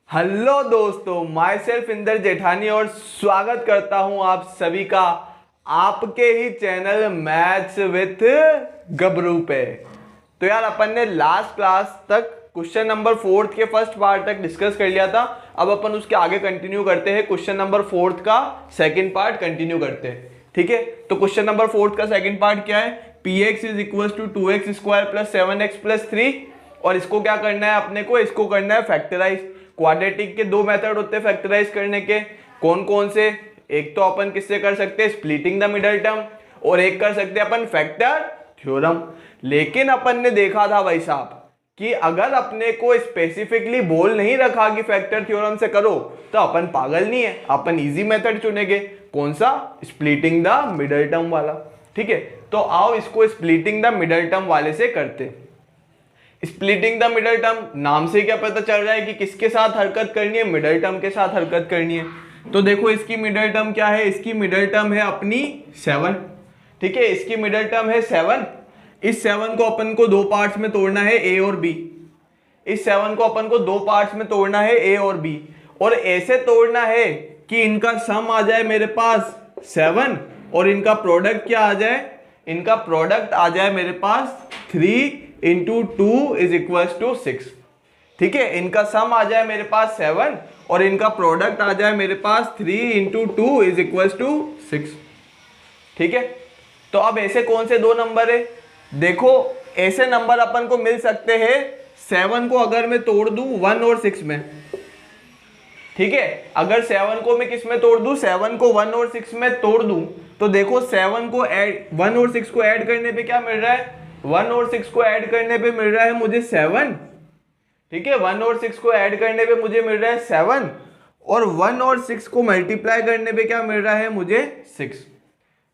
Hello दोस्तों, my self Inder जेठानी और स्वागत करता हूं आप सभी का आपके ही चैनल मैथ्स विथ गबरू पे। तो यार अपन ने लास्ट क्लास तक क्वेश्चन नंबर 4 के फर्स्ट पार्ट तक डिस्कस कर लिया था। अब अपन उसके आगे कंटिन्यू करते हैं, क्वेश्चन नंबर 4 का सेकंड पार्ट कंटिन्यू करते हैं। ठीक है, तो क्वेश्चन नंबर 4 का सेकंड पार्ट क्या है? px is equal to 2x square plus 7x plus 3। और इसको क्या करना है अपने को? इसको करना है फैक्टराइज। क्वाड्रेटिक के दो मेथड होते हैं फैक्टराइज करने के। कौन कौन से? एक तो अपन किससे कर सकते हैं? Splitting the middle term. और एक कर सकते हैं अपन फैक्टर थ्योरम। लेकिन अपन ने देखा था भाई साहब कि अगर अपने को स्पेसिफिकली बोल नहीं रखा कि फैक्टर थ्योरम से करो तो अपन पागल नहीं है, अपन इजी मेथड चुनेंगे। कौन सा? स्प्लिटिंग द मिडल टर्म वाला। ठीक है, तो आओ इसको स्प्लिटिंग द मिडल टर्म वाले से करते। स्प्लिटिंग द मिडल टर्म नाम से क्या पता चल रहा है कि किसके साथ हरकत करनी है? मिडल टर्म के साथ हरकत करनी है। तो देखो इसकी मिडल टर्म क्या है? इसकी मिडल टर्म है अपनी 7। ठीक है, इसकी मिडल टर्म है 7। इस 7 को अपन को दो पार्ट्स में तोड़ना है, ए और बी। इस 7 को अपन को दो पार्ट्स में तोड़ना है, ए और बी। और ऐसे तोड़ना है कि इनका सम आ जाए मेरे पास 7 और इनका प्रोडक्ट क्या आ जाए? इनका प्रोडक्ट आ जाए मेरे पास 3 इंटू 2 इज इक्वल टू 6। ठीक है, इनका सम आ जाए मेरे पास 7 और इनका प्रोडक्ट आ जाए मेरे पास 3 इंटू 2 इज इक्वल टू 6। ठीक है, तो अब ऐसे कौन से दो नंबर है? देखो ऐसे नंबर अपन को मिल सकते हैं 7 को अगर मैं तोड़ दूं 1 और 6 में। ठीक है, अगर 7 को मैं किस में तोड़ दूं? 7 को 1 और 6 में तोड़ दूं तो देखो 7 को ऐड 1 और 6 को ऐड करने पे क्या मिल रहा है? 1 और 6 को ऐड करने पे मिल रहा है मुझे 7। ठीक है, 1 और 6 को ऐड करने पे मुझे मिल रहा है 7 और 1 और 6 को मल्टीप्लाई करने पे क्या मिल रहा है मुझे? 6।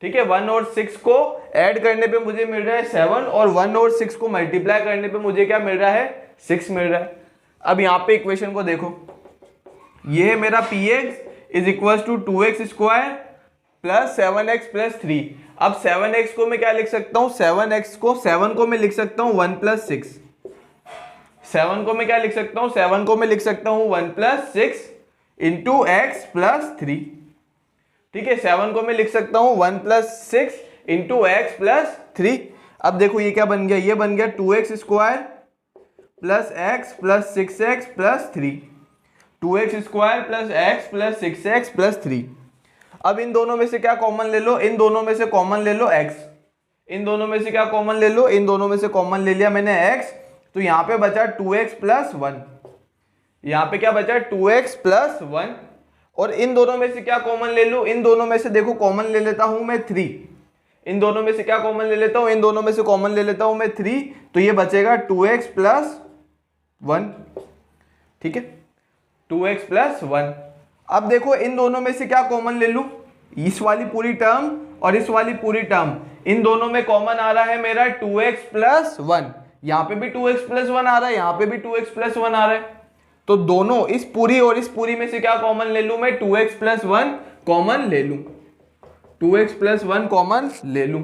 ठीक है, 1 और 6 को ऐड करने पे मुझे मिल रहा है 7 और 1 और 6 को मल्टीप्लाई करने पे मुझे क्या मिल रहा है? 6 मिल रहा है। अब यहाँ पे इक्वेशन को देखो, ये है मेरा px is equal to 2x square plus 7x plus 3। अब 7x को मैं क्या लिख सकता हूं? 7 को मैं लिख सकता हूं 1 प्लस 6। 7 को मैं क्या लिख सकता हूं? 7 को मैं लिख सकता हूं 1 प्लस 6 इंटू एक्स प्लस 3। ठीक है, 7 को मैं लिख सकता हूं 1 प्लस 6 इंटू एक्स प्लस 3। अब देखो ये क्या बन गया? ये बन गया 2x square plus x plus 6x plus 3। 2x square plus x plus 6x plus 3। अब इन दोनों में से क्या कॉमन ले लो? इन दोनों में से कॉमन ले लो x। इन दोनों में से क्या कॉमन ले लो? इन दोनों में से कॉमन ले लिया मैंने x। तो यहां पे बचा 2x प्लस 1। यहां पे क्या बचा? 2x plus 1। और इन दोनों में से क्या कॉमन ले लो? इन दोनों में से देखो कॉमन ले लेता हूं मैं 3। इन दोनों में से क्या कॉमन ले लेता हूं? इन दोनों में से कॉमन ले लेता हूं मैं 3। तो ये बचेगा 2x प्लस 1। ठीक है, 2x प्लस 1। अब देखो इन दोनों में से क्या कॉमन ले लूं? इस वाली पूरी टर्म और इस वाली पूरी टर्म, इन दोनों में कॉमन आ रहा है मेरा 2x प्लस 1। यहां पे भी 2x प्लस 1 आ रहा है, यहां पे भी 2x प्लस 1 आ रहा है। तो दोनों इस पूरी और इस पूरी में से क्या कॉमन ले लूं मैं? 2x प्लस 1 कॉमन ले लूं। 2x प्लस 1 कॉमन ले लूं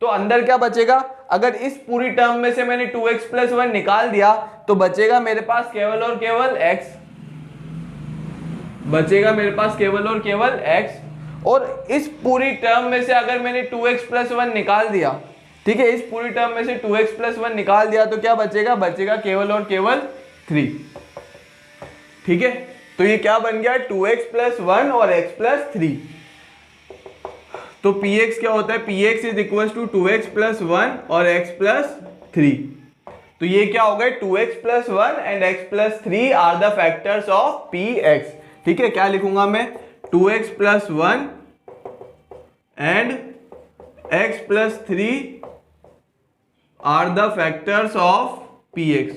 तो अंदर क्या बचेगा? अगर इस पूरी टर्म में से मैंने 2x प्लस 1 निकाल दिया तो बचेगा मेरे पास केवल और केवल x। बचेगा मेरे पास केवल और केवल x। और इस पूरी टर्म में से अगर मैंने 2x प्लस 1 निकाल दिया, ठीक है, इस पूरी टर्म में से 2x प्लस 1 निकाल दिया तो क्या बचेगा? बचेगा केवल और केवल 3। ठीक है, तो ये क्या बन गया? 2x प्लस 1 और x प्लस 3। तो px क्या होता है? px is equal to 2x plus 1 और x प्लस 3। तो ये क्या हो गए? 2x plus 1 and x plus 3 are the factors of px। ठीक है, क्या लिखूंगा मैं? 2x plus 1 and x plus 3 are the factors of px।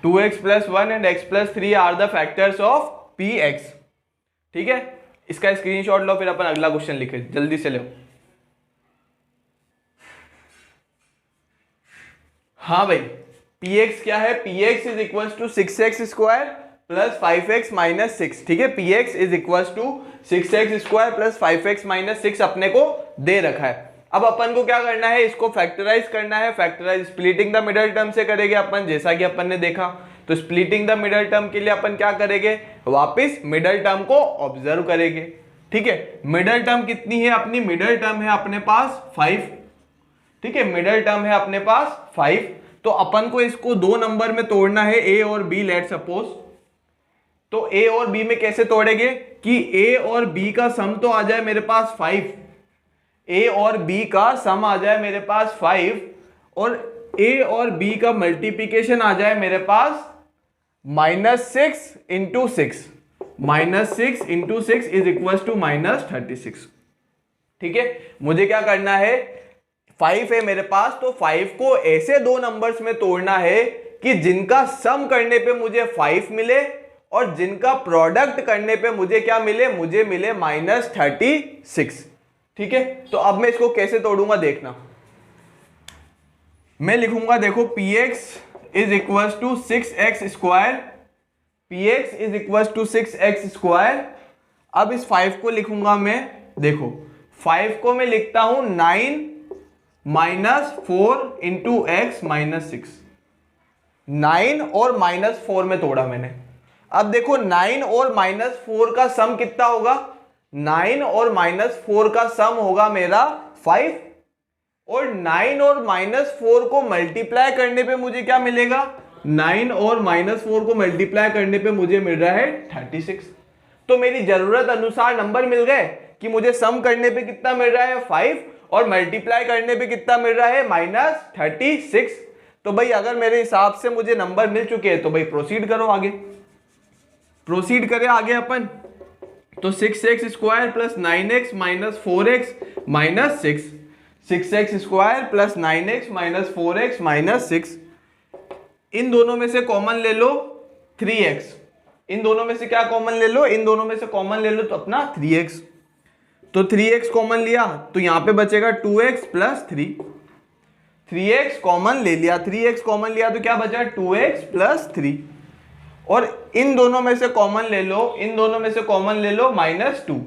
2x plus 1 and x plus 3 are the factors of px। ठीक है, इसका स्क्रीनशॉट लो, फिर अपन अगला क्वेश्चन लिखे, जल्दी से लो। हाँ भाई, px क्या है? px is equal to 6x square plus 5x minus 6। ठीक है, px is equal to 6x square plus 5x minus 6 अपने को दे रखा है। अब अपन को क्या करना है, इसको फैक्टराइज करना है। Factorise splitting the middle term से करेंगे अपन, जैसा कि अपन ने देखा। तो स्प्लिटिंग द मिडल टर्म के लिए अपन क्या करेंगे, वापस मिडल टर्म को ऑब्जर्व करेंगे। ठीक है, मिडल टर्म कितनी है अपनी, मिडल टर्म है अपने पास 5। ठीक है, मिडल टर्म है अपने पास 5। तो अपन को इसको दो नंबर में तोड़ना है, ए और बी, लेट सपोज। तो ए और बी में कैसे तोड़ेंगे कि ए और बी का सम तो आ जाए मेरे पास 5, ए और बी का सम आ जाए मेरे पास 5, और ए और बी का मल्टीप्लीकेशन आ जाए मेरे पास -6 into 6। -6 into 6 is equal to -36। ठीक है, मुझे क्या करना है, 5 है मेरे पास, तो 5 को ऐसे दो नंबर्स में तोड़ना है कि जिनका सम करने पे मुझे 5 मिले और जिनका प्रोडक्ट करने पे मुझे क्या मिले, मुझे मिले -36। ठीक है, तो अब मैं इसको कैसे तोड़ूंगा देखना। मैं लिखूंगा, देखो px is equal to 6x square, px is equal to 6x square. अब इस 5 को लिखूंगा मैं, देखो 5 को मैं लिखता हूं 9 -4 इंटू x -6। 9 और -4 में तोड़ा मैंने। अब देखो 9 और -4 का सम कितना होगा, 9 और -4 का सम होगा मेरा 5, और 9 और -4 को मल्टीप्लाई करने पे मुझे क्या मिलेगा, 9 और -4 को मल्टीप्लाई करने पे मुझे मिल रहा है 36। तो मेरी जरूरत अनुसार नंबर मिल गए कि मुझे सम करने पे कितना मिल रहा है 5 और मल्टीप्लाई करने पे कितना मिल रहा है -36। तो भाई अगर मेरे हिसाब से मुझे नंबर मिल चुके हैं तो भाई प्रोसीड करो आगे, प्रोसीड करें आगे अपन। तो 6x square plus 9x minus 4x minus 6, 6x square plus 9x minus 4x minus 6, इन दोनों में से कॉमन ले लो 3x, इन दोनों में से क्या कॉमन ले लो, इन दोनों में से कॉमन ले लो तो अपना 3x। तो 3x कॉमन लिया तो यहां पे बचेगा 2x प्लस 3, 3x कॉमन ले लिया, 3x कॉमन लिया तो क्या बचा 2x प्लस 3, और इन दोनों में से कॉमन ले लो, इन दोनों में से कॉमन ले लो -2,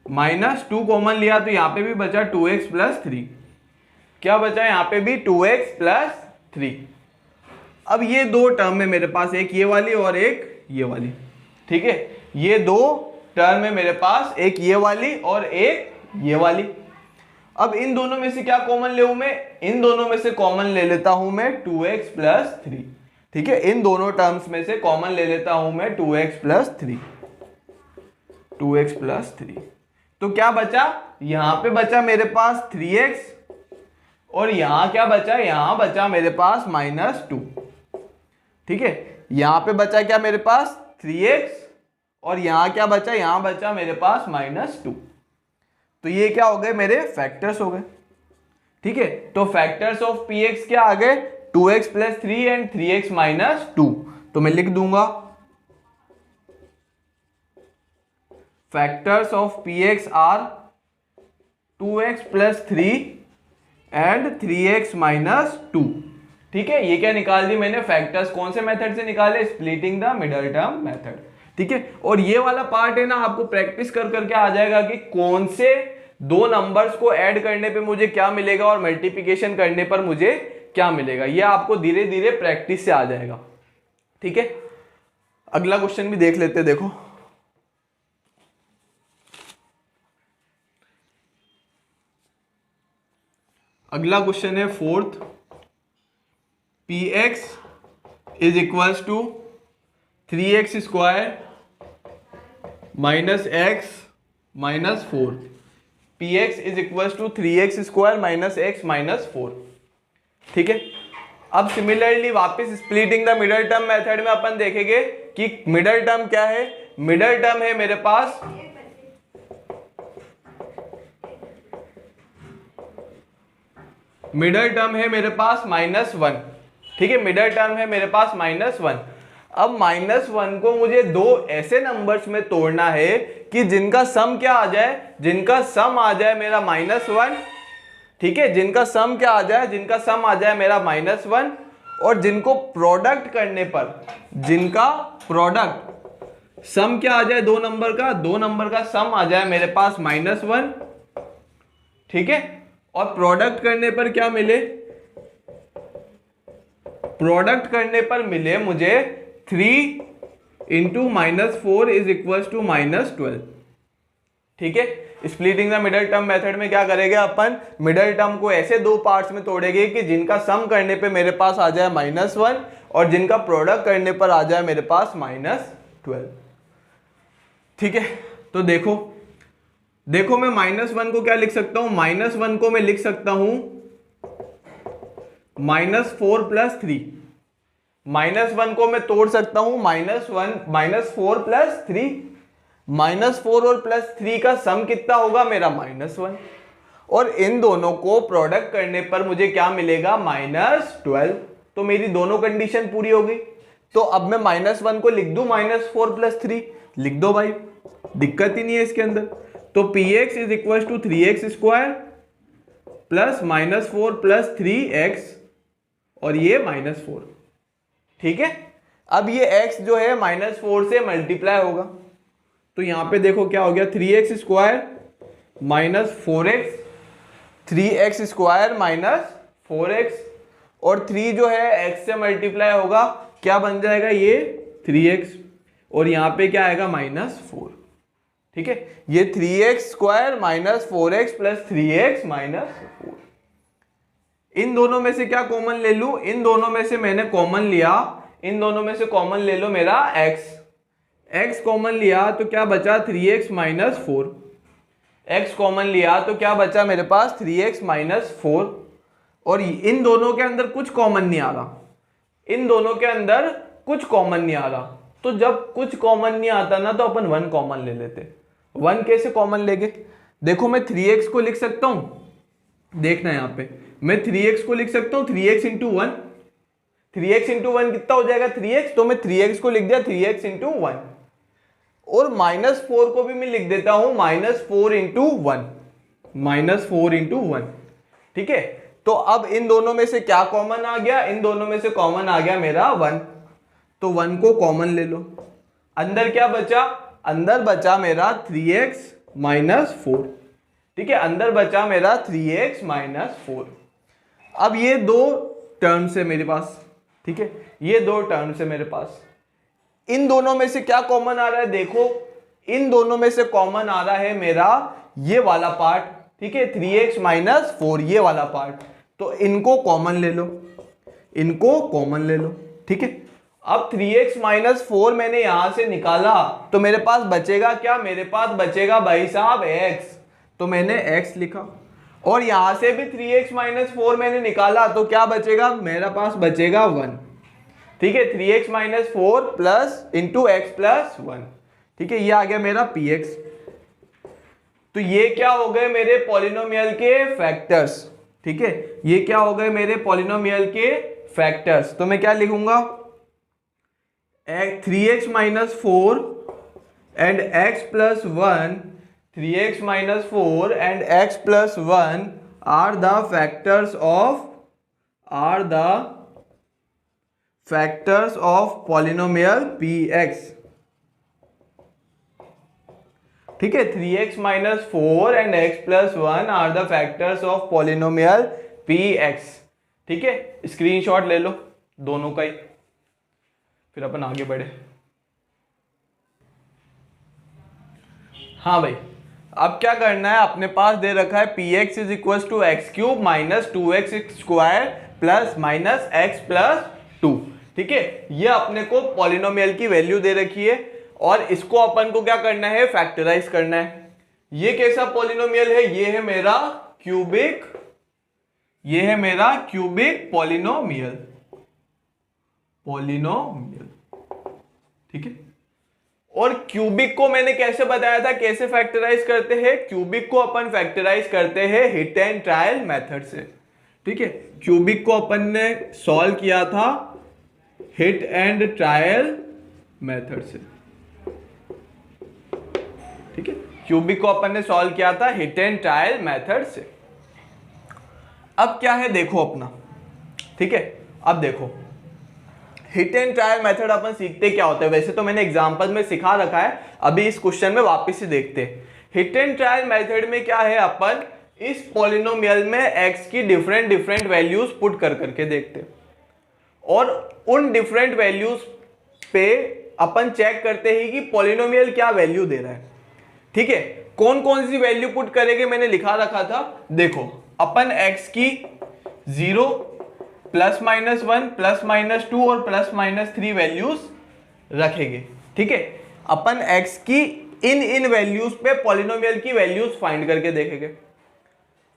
-2 कॉमन लिया तो यहां पे भी बचा 2x प्लस 3, क्या बचा यहां पे भी 2x प्लस 3। अब ये दो टर्म है मेरे पास, एक ये वाली और एक ये वाली। ठीक है, ये दो टर्म है मेरे पास, एक ये वाली और एक ये वाली। अब इन दोनों में से क्या कॉमन ले मैं, इन दोनों में से कॉमन ले लेता हूं मैं 2x प्लस 3। ठीक है, इन दोनों टर्म्स में से कॉमन ले लेता हूं मैं 2x प्लस 3, 2x प्लस 3। तो क्या बचा, यहां पे बचा मेरे पास 3x, और यहां क्या बचा, यहां बचा मेरे पास -2। ठीक है, यहां पे बचा क्या मेरे पास 3x, और यहां क्या बचा, यहां बचा मेरे पास -2। तो ये क्या हो गए, मेरे फैक्टर्स हो गए। ठीक है, तो फैक्टर्स ऑफ px क्या आ गए, 2x plus 3 and 3x minus 2। तो मैं लिख दूंगा factors of px are 2x plus 3 and 3x minus 2। ठीक है, ये क्या निकाल दी मैंने, फैक्टर्स कौन से मेथड से निकाले, splitting the middle term method. ठीक है, और ये वाला पार्ट है ना, आपको प्रैक्टिस कर करके आ जाएगा कि कौन से दो नंबर्स को ऐड करने पे मुझे क्या मिलेगा और मल्टीप्लिकेशन करने पर मुझे क्या मिलेगा, ये आपको धीरे धीरे प्रैक्टिस से आ जाएगा। ठीक है, अगला क्वेश्चन भी देख लेते हैं। देखो अगला क्वेश्चन है fourth, px is equals to 3x square minus x minus 4, px is equals to 3x square minus x minus 4। ठीक है, अब सिमिलरली वापस splitting the middle term method में अपन देखेंगे कि मिडल टर्म क्या है। मिडल टर्म है मेरे पास -1। ठीक है, मिडल टर्म है मेरे पास -1। अब -1 को मुझे दो ऐसे नंबर्स में तोड़ना है कि जिनका सम क्या आ जाए, जिनका सम आ जाए मेरा -1। ठीक है, जिनका सम क्या आ जाए, जिनका सम आ जाए मेरा -1, और जिनको प्रोडक्ट करने पर, जिनका प्रोडक्ट सम क्या आ जाए, दो नंबर का सम आ जाए मेरे पास -1। ठीक है, और प्रोडक्ट करने पर क्या मिले, प्रोडक्ट करने पर मिले मुझे 3 इंटू -4 इज इक्वल टू -12। ठीक है, splitting the middle term method में क्या करेंगे अपन, मिडल टर्म को ऐसे दो पार्ट्स में तोड़ेंगे कि जिनका सम करने पे मेरे पास आ जाए -1 और जिनका प्रोडक्ट करने पर आ जाए मेरे पास -12। ठीक है, तो देखो मैं -1 को क्या लिख सकता हूं, -1 को मैं लिख सकता हूं -4 + 3। -1 को मैं तोड़ सकता हूं -4 + 3। -4 और +3 का सम कितना होगा मेरा -1, और इन दोनों को प्रोडक्ट करने पर मुझे क्या मिलेगा -12। तो मेरी दोनों कंडीशन पूरी हो गई। तो अब मैं -1 को लिख दूं -4 + 3, लिख दो भाई, दिक्कत ही नहीं है इसके अंदर। तो px is equal to 3x² plus -4 + 3x और ये -4। ठीक है, अब ये x जो है -4 से मल्टीप्लाई होगा, तो यहां पे देखो क्या हो गया, 3x² - 4x, 3x² - 4x, और 3 जो है x से मल्टीप्लाई होगा, क्या बन जाएगा ये 3x, और यहां पे क्या आएगा -4। ठीक है, ये 3x² - 4x + 3x - 4। इन दोनों में से क्या कॉमन ले लूं, इन दोनों में से मैंने कॉमन लिया, इन दोनों में से कॉमन ले लो मेरा x कॉमन लिया तो क्या बचा 3x - 4, x कॉमन लिया तो क्या बचा मेरे पास 3x - 4, और इन दोनों के अंदर कुछ कॉमन नहीं आ रहा, इन दोनों के अंदर कुछ कॉमन नहीं आ रहा। तो जब कुछ कॉमन नहीं आता ना, तो अपन 1 कॉमन ले लेते। 1 कैसे कॉमन लेंगे, देखो मैं 3x को लिख सकता हूं, देखना यहां पे मैं 3x को लिख सकता हूं 3x × 1, 3x × 1 कितना हो जाएगा 3x, तो मैं 3x को लिख दिया 3x × 1, और -4 को भी मैं लिख देता हूं -4 × 1, -4 × 1। ठीक है, तो अब इन दोनों में से क्या कॉमन आ गया, इन दोनों में से कॉमन आ गया मेरा 1, तो 1 को कॉमन ले लो। अंदर क्या बचा, अंदर बचा मेरा 3x - 4। ठीक है, अंदर बचा मेरा 3x - 4। अब ये दो टर्म्स है मेरे पास, ठीक है, ये दो टर्म्स है मेरे पास। इन दोनों में से क्या कॉमन आ रहा है, देखो इन दोनों में से कॉमन आ रहा है मेरा ये वाला पार्ट। ठीक है, 3x - 4 ये वाला पार्ट, तो इनको कॉमन ले लो, इनको कॉमन ले लो। ठीक है, अब 3x - 4 मैंने यहां से निकाला, तो मेरे पास बचेगा क्या, मेरे पास बचेगा भाई साहब x, तो मैंने x लिखा, और यहां से भी 3x - 4 मैंने निकाला, तो क्या बचेगा, मेरे पास बचेगा 1। ठीक है, 3x - 4 plus into x plus 1। ठीक है, ये आ गया मेरा px। तो ये क्या हो गए मेरे पॉलिनोमियल के फैक्टर्स। ठीक है, ये क्या हो गए मेरे पॉलिनोमियल के फैक्टर्स। तो मैं क्या लिखूंगा, 3x - 4 and x plus 1, 3x - 4 and x plus 1 are the factors of polynomial px। ठीक है, 3x - 4 and x plus 1 are the factors of polynomial px। ठीक है, स्क्रीनशॉट ले लो दोनों का ही, फिर अपन आगे बढ़े। हाँ भाई, अब क्या करना है, अपने पास दे रखा है px is equal to x³ - 2x² plus -x plus 2। ठीक है, ये अपने को पॉलिनोमियल की वैल्यू दे रखी है, और इसको अपन को क्या करना है, फैक्टराइज करना है। ये कैसा पॉलिनोमियल है, ये है मेरा क्यूबिक, ये है मेरा क्यूबिक पॉलिनोमियल। ठीक है, और क्यूबिक को मैंने कैसे बताया था, कैसे फैक्टराइज करते हैं, क्यूबिक को अपन फैक्टराइज करते हैं हिट एंड ट्रायल मेथड से। ठीक है, क्यूबिक को अपन ने सॉल्व किया था हिट एंड ट्रायल मेथड से। ठीक है, क्यूबिक को अपन ने सॉल्व किया था हिट एंड ट्रायल मेथड से। अब क्या है देखो अपना, ठीक है, अब देखो हिट एंड ट्रायल मेथड अपन सीखते क्या होता है। वैसे तो मैंने एग्जांपल में सिखा रखा है, अभी इस क्वेश्चन में वापस से देखते हैं। हिट एंड ट्रायल मेथड में क्या है, अपन इस पॉलिनोमियल में x की डिफरेंट डिफरेंट वैल्यूज पुट कर करके देखते हैं और उन डिफरेंट वैल्यूज पे अपन चेक करते हैं कि पॉलिनोमियल क्या वैल्यू दे रहा है। ठीक है, कौन कौन सी वैल्यू पुट करेंगे मैंने लिखा रखा था, देखो अपन x की 0 +-1 +-2 और +-3 वैल्यूज रखेंगे। ठीक है, अपन x की इन वैल्यूज पे पॉलिनोमियल की वैल्यूज फाइंड करके देखेंगे।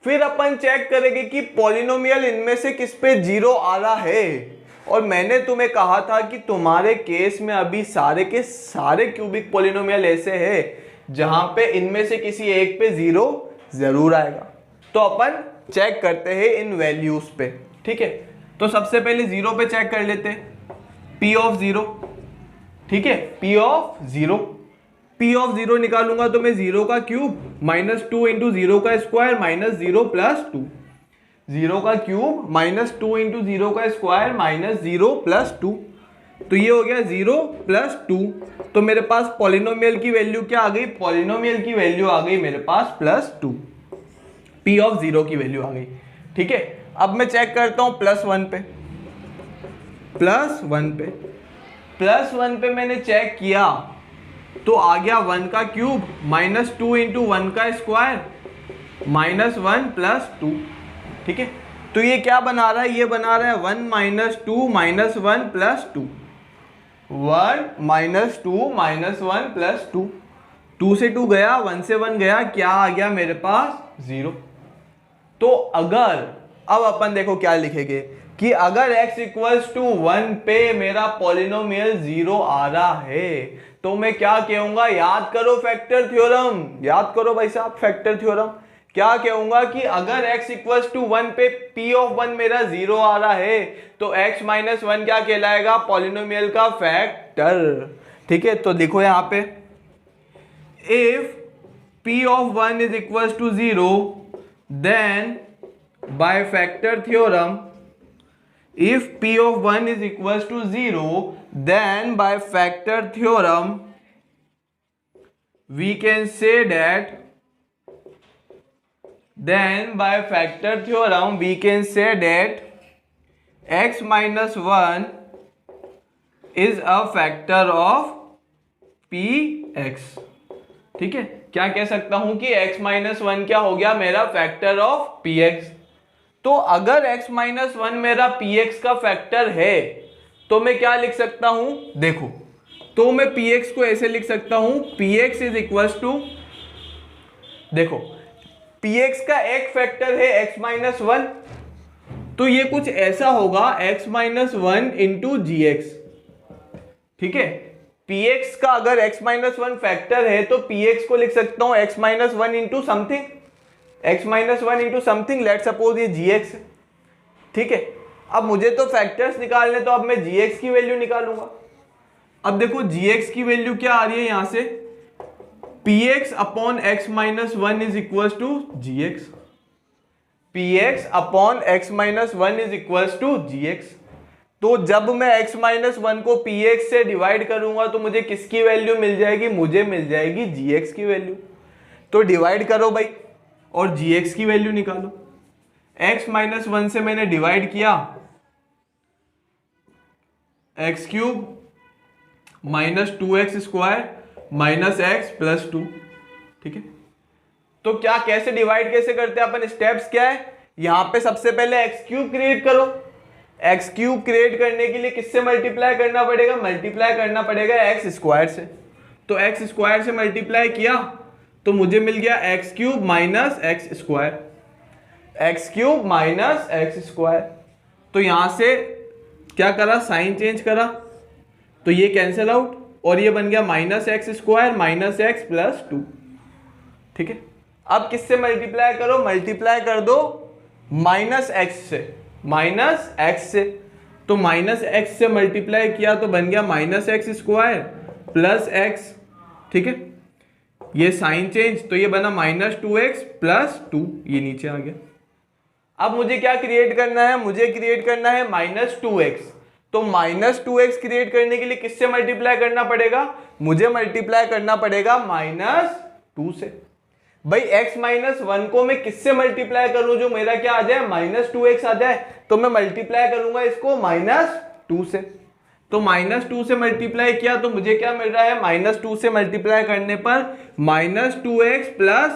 फिर अपन चेक करेंगे कि पॉलिनोमियल इनमें से किस पे 0 आ रहा है। और मैंने तुम्हें कहा था कि तुम्हारे केस में अभी सारे के सारे क्यूबिक पॉलिनोमियल ऐसे हैं जहां पे इनमें से किसी एक पे 0 जरूर आएगा। तो अपन चेक करते हैं इन वैल्यूज पे। ठीक है, तो सबसे पहले 0 पे चेक कर लेते हैं, P ऑफ 0। ठीक है, P ऑफ 0 निकालूंगा तो मैं 0 का क्यूब -2 इंटू 0 का स्क्वायर -0 + 2, 0 का क्यूब -2 इंटू 0 का स्क्वायर -0 + 2, तो ये हो गया 0 + 2। तो मेरे पास पॉलिनोमियल की वैल्यू क्या आ गई, पॉलिनोमियल की वैल्यू आ गई मेरे पास +2, P ऑफ 0 की वैल्यू आ गई। ठीक है, अब मैं चेक करता हूं +1 पे, +1 पे मैंने चेक किया तो आ गया 1 का क्यूब -2 इंटू 1 का स्क्वायर -1 + 2। ठीक है, तो ये क्या बना रहा है, ये बना रहा है 1 - 2 - 1 + 2, 1 - 2 - 1 + 2, 2 से 2 गया, 1 से 1 गया, क्या आ गया मेरे पास 0। तो अगर अब अपन देखो क्या लिखेंगे कि अगर x = 1 पे मेरा पॉलिनोमियल 0 आ रहा है तो मैं क्या कहूंगा, याद करो फैक्टर थ्योरम, याद करो भाई साहब फैक्टर थ्योरम। क्या कहूंगा कि अगर x = 1 पे P ऑफ 1 मेरा 0 आ रहा है तो x - 1 क्या कहलाएगा, पॉलिनोमियल का फैक्टर। ठीक है, तो देखो यहां पे if P of 1 = 0 then by factor theorem, if P of 1 = 0 then by factor theorem we can say that, then by factor theorem we can say that x - 1 is a factor of Px। ठीक है, क्या कह सकता हूं कि x - 1 क्या हो गया, मेरा फैक्टर ऑफ Px। तो अगर x - 1 मेरा Px का फैक्टर है तो मैं क्या लिख सकता हूं, देखो तो मैं Px को ऐसे लिख सकता हूं, Px = देखो Px का एक फैक्टर है x - 1, तो ये कुछ ऐसा होगा x - 1 इंटू gx। ठीक है, Px का अगर x - 1 फैक्टर है तो Px को लिख सकता हूं x - 1 into something, x - 1 into something, let suppose ये gx। ठीक है, अब मुझे तो फैक्टर्स निकालने, तो अब मैं gx की वैल्यू निकालूंगा। अब देखो gx की वैल्यू क्या आ रही है यहां से, Px upon x - 1 is equal to gx, Px upon x - 1 is equal to gx। तो जब मैं x - 1 को Px से डिवाइड करूंगा तो मुझे किसकी वैल्यू मिल जाएगी, मुझे मिल जाएगी gx की वैल्यू। तो डिवाइड करो भाई और gx की वैल्यू निकालो। x - 1 से मैंने डिवाइड किया, x³ -2x² -x + 2। ठीक है, तो क्या कैसे डिवाइड कैसे करते हैं अपन, स्टेप्स क्या है, यहां पे सबसे पहले x³ क्रिएट करो। x³ क्रिएट करने के लिए किससे मल्टीप्लाई करना पड़ेगा, मल्टीप्लाई करना पड़ेगा x² से। तो x² से मल्टीप्लाई किया तो मुझे मिल गया x³ -x², x³ -x²। तो यहां से क्या करा, साइन चेंज करा तो ये कैंसिल आउट और ये बन गया -x² -x + 2। ठीक है, अब किससे मल्टीप्लाई करो, मल्टीप्लाई कर दो -x से, -x से। तो -x से मल्टीप्लाई किया तो बन गया -x² + x। ठीक है, ये साइन चेंज तो ये बना -2x + 2, ये नीचे आ गया। अब मुझे क्या क्रिएट करना है, मुझे क्रिएट करना है -2x। तो -2x क्रिएट करने के लिए किससे मल्टीप्लाई करना पड़ेगा, मुझे मल्टीप्लाई करना पड़ेगा -2 से। भाई x माइनस वन को मैं किससे मल्टीप्लाई करूं जो मेरा क्या आ जाए -2x आ जाए, तो मैं मल्टीप्लाई करूंगा इसको -2 से। तो -2 से मल्टीप्लाई किया तो मुझे क्या मिल रहा है, -2 से मल्टीप्लाई करने पर -2x प्लस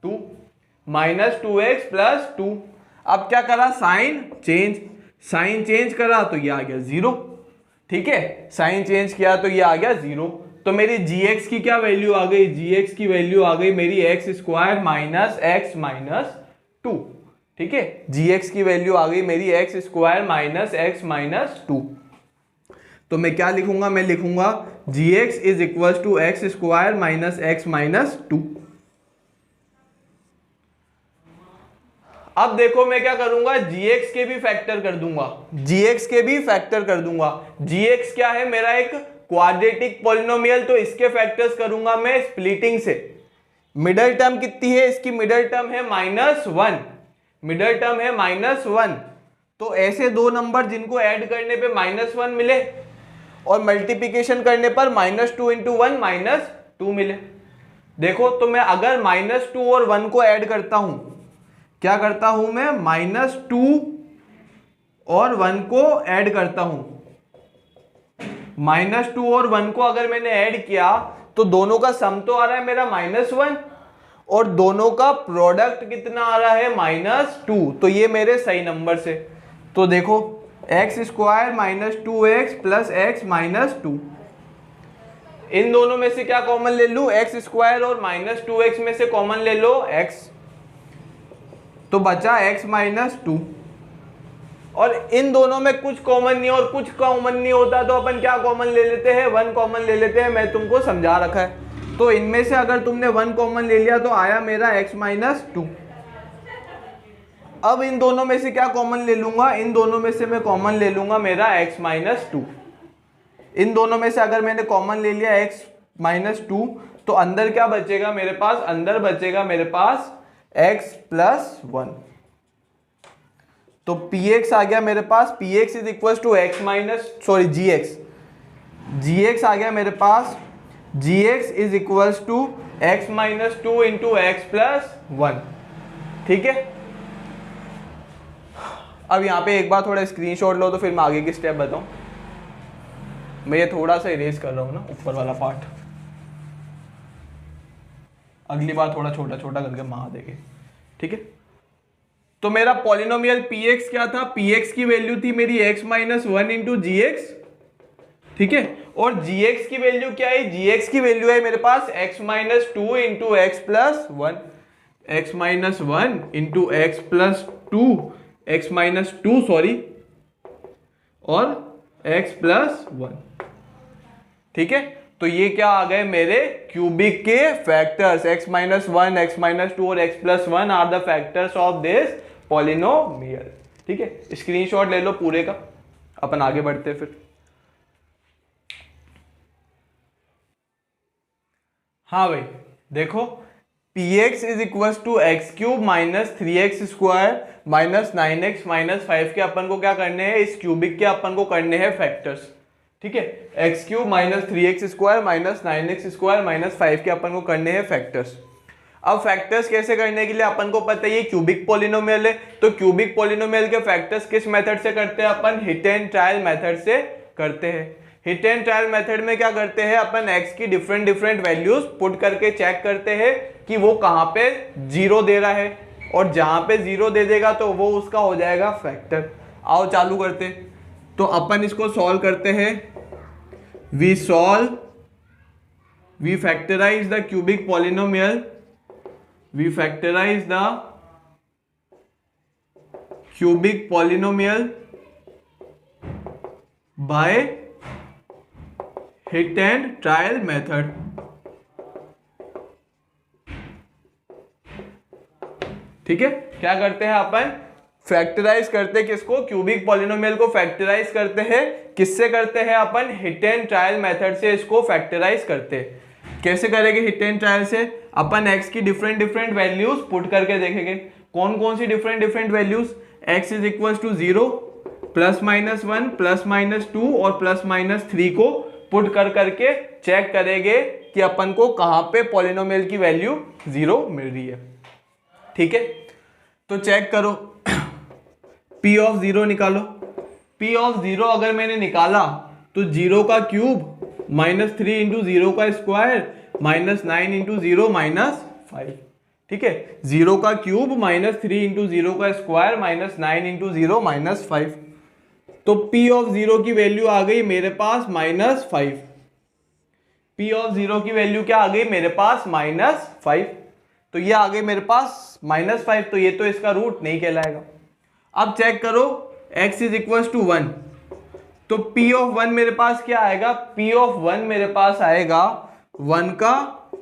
2, -2x+2। अब क्या करा, साइन चेंज करा तो ये आ गया 0। ठीक है, साइन चेंज किया तो ये आ गया 0। तो मेरी gx की क्या वैल्यू आ गई, gx की वैल्यू आ गई मेरी x² माइनस x माइनस 2। ठीक है, gx की वैल्यू आ गई मेरी x² माइनस x माइनस 2। तो मैं क्या लिखूंगा, मैं लिखूंगा gx is equal to x² minus x minus 2। अब देखो मैं क्या करूंगा, gx के भी फैक्टर कर दूंगा, gx के भी फैक्टर कर दूंगा। gx क्या है, मेरा एक क्वाड्रेटिक पॉलिनोमियल, तो इसके फैक्टर्स करूंगा मैं स्प्लिटिंग से। मिडल टर्म कितनी है इसकी, मिडल टर्म है -1, मिडल टर्म है -1। तो ऐसे दो नंबर जिनको ऐड करने पे -1 मिले और मल्टीप्लिकेशन करने पर -2 × 1 -2 मिले। देखो तो मैं अगर -2 और 1 को ऐड करता हूं, क्या करता हूं मैं, -2 और 1 को ऐड करता हूं। -2 और 1 को अगर मैंने ऐड किया तो दोनों का सम तो आ रहा है मेरा -1 और दोनों का प्रोडक्ट कितना आ रहा है, -2। तो ये मेरे सही नंबर से। तो देखो x² minus 2x plus x minus 2, इन दोनों में से क्या कॉमन ले लूं, x² और -2x में से कॉमन ले लो x, तो बचा x माइनस 2। और इन दोनों में कुछ कॉमन नहीं और कुछ कॉमन नहीं होता तो अपन क्या कॉमन ले लेते हैं, 1 कॉमन ले लेते हैं। मैं तुमको समझा रखा है। तो इनमें से अगर तुमने 1 कॉमन ले लिया तो आया मेरा x माइनस 2। अब इन दोनों में से क्या कॉमन ले लूंगा, इन दोनों में से मैं कॉमन ले लूंगा मेरा x माइनस 2। इन दोनों में से अगर मैंने कॉमन ले लिया x माइनस 2 तो अंदर क्या बचेगा मेरे पास, अंदर बचेगा मेरे पास x प्लस 1। तो px आ गया मेरे पास, px is equal to x minus gx आ गया मेरे पास, gx is equal to x minus 2 × x plus 1। ठीक है, अब यहाँ पे एक बार थोड़ा स्क्रीनशॉट लो तो फिर मैं आगे की स्टेप बताऊं। मैं ये थोड़ा सा इरेज कर रहा हूँ ना ऊपर वाला पार्ट, अगली बार थोड़ा छोटा छोटा करके मार देंगे। ठीक है, तो मेरा पॉलिनोमियल px क्या था, px की वैल्यू थी मेरी x माइनस 1 × gx। ठीक है, और gx की वैल्यू क्या है, gx की वैल्यू है मेरे पास x minus 2 × x plus 1, x minus 1 × x plus 2, x minus 2 sorry, और x प्लस 1। ठीक है, तो ये क्या आ गए मेरे क्यूबिक के factors, x minus 1, x minus 2 और x plus 1 are the factors of this polynomial. ठीक है, स्क्रीनशॉट ले लो पूरे का, अपन आगे बढ़ते हैं फिर। हाँ भाई देखो, px is equal to x³ minus 3x² minus 9x minus 5 के अपन को क्या करने हैं, इस क्यूबिक के अपन को करने हैं फैक्टर्स। ठीक है, x³ minus 3x² minus 9x² minus 5 के अपन को करने हैं फैक्टर्स। अब फैक्टर्स कैसे करने के लिए अपन को पता है ये क्यूबिक पॉलिनोमियल है, तो क्यूबिक पॉलिनोमियल के फैक्टर्स किस मेथड से करते हैं अपन, हिट एंड ट्रायल मेथड से करते हैं। हिट एंड ट्रायल मेथड में क्या करते हैं अपन, x की डिफरेंट वैल्यूज पुट करके चेक करते हैं कि वो कहाँ पे 0 दे रहा है, और जहां पे 0 दे देगा तो वो उसका हो जाएगा फैक्टर। आओ चालू करते, तो अपन इसको सॉल्व करते हैं। We factorize the cubic polynomial, we factorize the cubic polynomial by hit and trial method। ठीक है, क्या करते हैं अपन, फैक्टराइज करते हैं किसको, क्यूबिक पॉलिनोमियल को फैक्टराइज करते हैं। किससे करते हैं अपन, हिट एंड ट्रायल मेथड से इसको फैक्टराइज करते हैं। कैसे करेंगे हिट एंड ट्रायल से, अपन x की डिफरेंट वैल्यूज पुट करके देखेंगे। कौन कौन सी different values, x is equal to 0, plus minus 1, plus minus 2 और प्लस माइनस 3 को पुट करके चेक करेंगे कि अपन को कहां पे पॉलिनोमियल की वैल्यू 0 मिल रही है। ठीक है, तो चेक करो, P ऑफ 0 निकालो। P ऑफ 0 अगर मैंने निकाला तो 0 का क्यूब माइनस 3 इंटू 0 का स्क्वायर माइनस 9 इंटू 0 माइनस 5। ठीक है, 0 का क्यूब माइनस 3 इंटू 0 का स्क्वायर माइनस 9 इंटू 0 माइनस 5। तो P ऑफ 0 की वैल्यू आ गई मेरे पास माइनस 5। P ऑफ 0 की वैल्यू क्या आ गई मेरे पास माइनस 5। तो ये आ गई मेरे पास माइनस 5, तो ये तो इसका रूट नहीं कहलाएगा। अब चेक करो x इज इक्वल टू 1, तो P ऑफ 1 मेरे पास क्या आएगा, P ऑफ 1 मेरे पास आएगा 1 का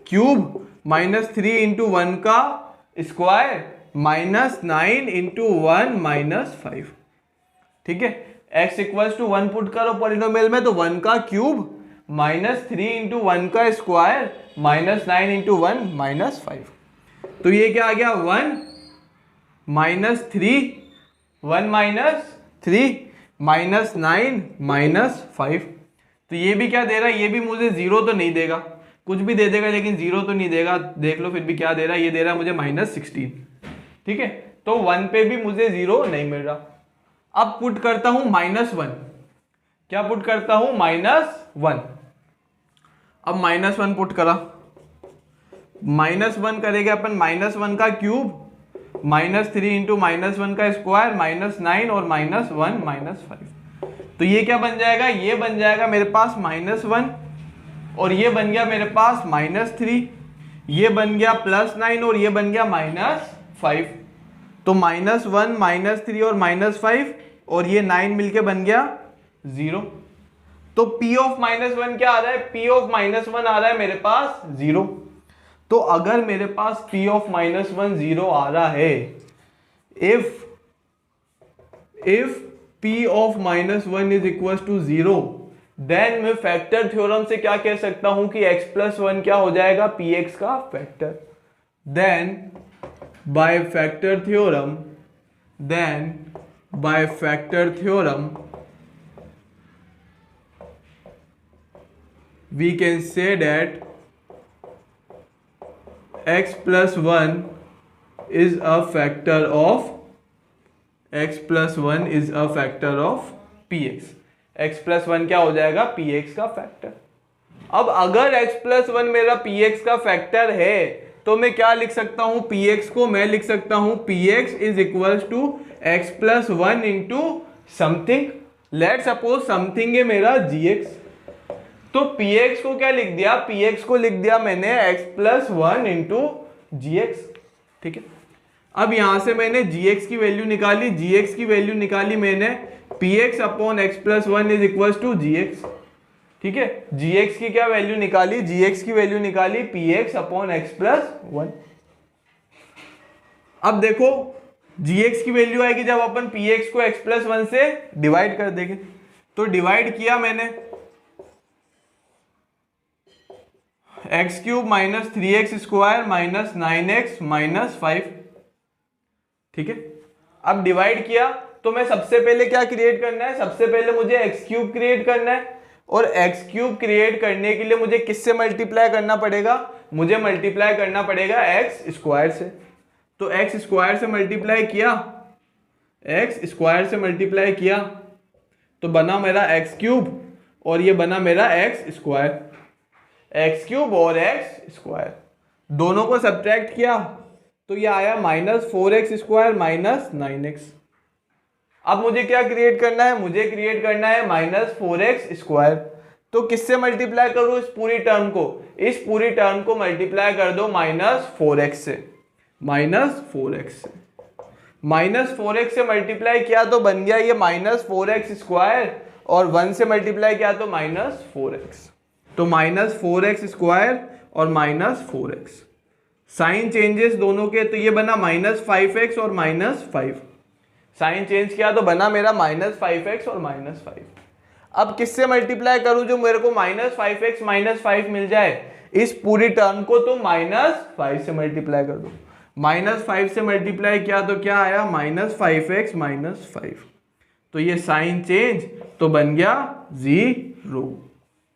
क्यूब माइनस 3 इंटू 1 का स्क्वायर माइनस 9 इंटू 1 माइनस 5। ठीक है, x इक्वल टू 1 पुट करो पॉलिनोमियल में, तो 1 का क्यूब माइनस 3 इंटू 1 का स्क्वायर माइनस 9 इंटू 1 माइनस 5। तो ये क्या आ गया 1 माइनस 3, 1 माइनस 3 माइनस 9 माइनस 5। तो ये भी क्या दे रहा है, ये भी मुझे 0 तो नहीं देगा, कुछ भी दे देगा लेकिन 0 तो नहीं देगा। देख लो फिर भी क्या दे रहा है, ये दे रहा है मुझे माइनस 16। ठीक है, तो 1 पे भी मुझे 0 नहीं मिल रहा। अब पुट करता हूं माइनस 1, क्या पुट करता हूं माइनस 1। अब माइनस 1 पुट करा, माइनस 1 करेंगे अपन माइनस 1 का क्यूब माइनस 3 इंटू माइनस 1 का स्क्वायर माइनस 9 और माइनस 1 माइनस 5। तो ये क्या बन जाएगा, ये बन जाएगा मेरे पास माइनस 1 और ये बन गया मेरे पास माइनस 3, ये बन गया प्लस 9 और ये बन गया माइनस 5। तो माइनस 1 माइनस 3 और माइनस 5 और ये 9 मिलके बन गया 0। तो P ऑफ माइनस 1 क्या आ रहा है, P ऑफ माइनस 1 आ रहा है मेरे पास 0। तो अगर मेरे पास P ऑफ माइनस 1 0 आ रहा है, if P of minus 1 is equal to 0, then मैं फैक्टर थ्योरम से क्या कह सकता हूं कि x प्लस 1 क्या हो जाएगा, px का factor. Then by factor theorem we can say that x plus 1 is a factor of px। x plus 1 क्या हो जाएगा, px का फैक्टर। अब अगर x plus 1 मेरा px का फैक्टर है तो मैं क्या लिख सकता हूं, px को मैं लिख सकता हूं px is equal to x plus 1 into something. Let suppose something है मेरा gx, तो px को क्या लिख दिया, px को लिख दिया मैंने x प्लस 1 इंटू gx। ठीक है, अब यहां से मैंने gx की वैल्यू निकाली, gx की वैल्यू निकाली मैंने px upon x plus 1 is equal to gx। ठीक है, gx की क्या वैल्यू निकाली, gx की वैल्यू निकाली px अपॉन x प्लस 1। अब देखो gx की वैल्यू आएगी जब अपन px को x प्लस 1 से डिवाइड कर देंगे। तो डिवाइड किया मैंने, x cube minus 3x square minus 9x minus 5। ठीक है, अब डिवाइड किया तो मैं सबसे पहले क्या क्रिएट करना है, सबसे पहले मुझे x क्यूब क्रिएट करना है, और x क्यूब क्रिएट करने के लिए मुझे किससे मल्टीप्लाई करना पड़ेगा, मुझे मल्टीप्लाई करना पड़ेगा x स्क्वायर से। तो x स्क्वायर से मल्टीप्लाई किया, x स्क्वायर से मल्टीप्लाई किया तो बना मेरा x क्यूब और ये बना मेरा x स्क्वायर। एक्स क्यूब और एक्स स्क्वायर दोनों को सब्ट्रैक्ट किया तो ये आया minus 4x square minus 9x। अब मुझे क्या क्रिएट करना है, मुझे क्रिएट करना है माइनस 4x स्क्वायर। तो किससे मल्टीप्लाई करूं इस पूरी टर्म को, इस पूरी टर्म को मल्टीप्लाई कर दो माइनस 4x से, माइनस 4x से मल्टीप्लाई किया तो बन गया ये माइनस 4x स्क्वायर, और 1 से मल्टीप्लाई किया तो माइनस 4x। तो माइनस 4x स्क्वायर और माइनस 4x, साइन चेंजेस दोनों के, तो ये बना माइनस 5x और माइनस 5। साइन चेंज किया तो बना मेरा माइनस 5x और माइनस 5। अब किससे मल्टीप्लाई करूं जो मेरे को माइनस 5x माइनस 5 मिल जाए, इस पूरी टर्म को तो माइनस 5 से मल्टीप्लाई कर दो। माइनस 5 से मल्टीप्लाई किया तो क्या आया, माइनस 5x माइनस 5। तो ये साइन चेंज तो बन गया 0।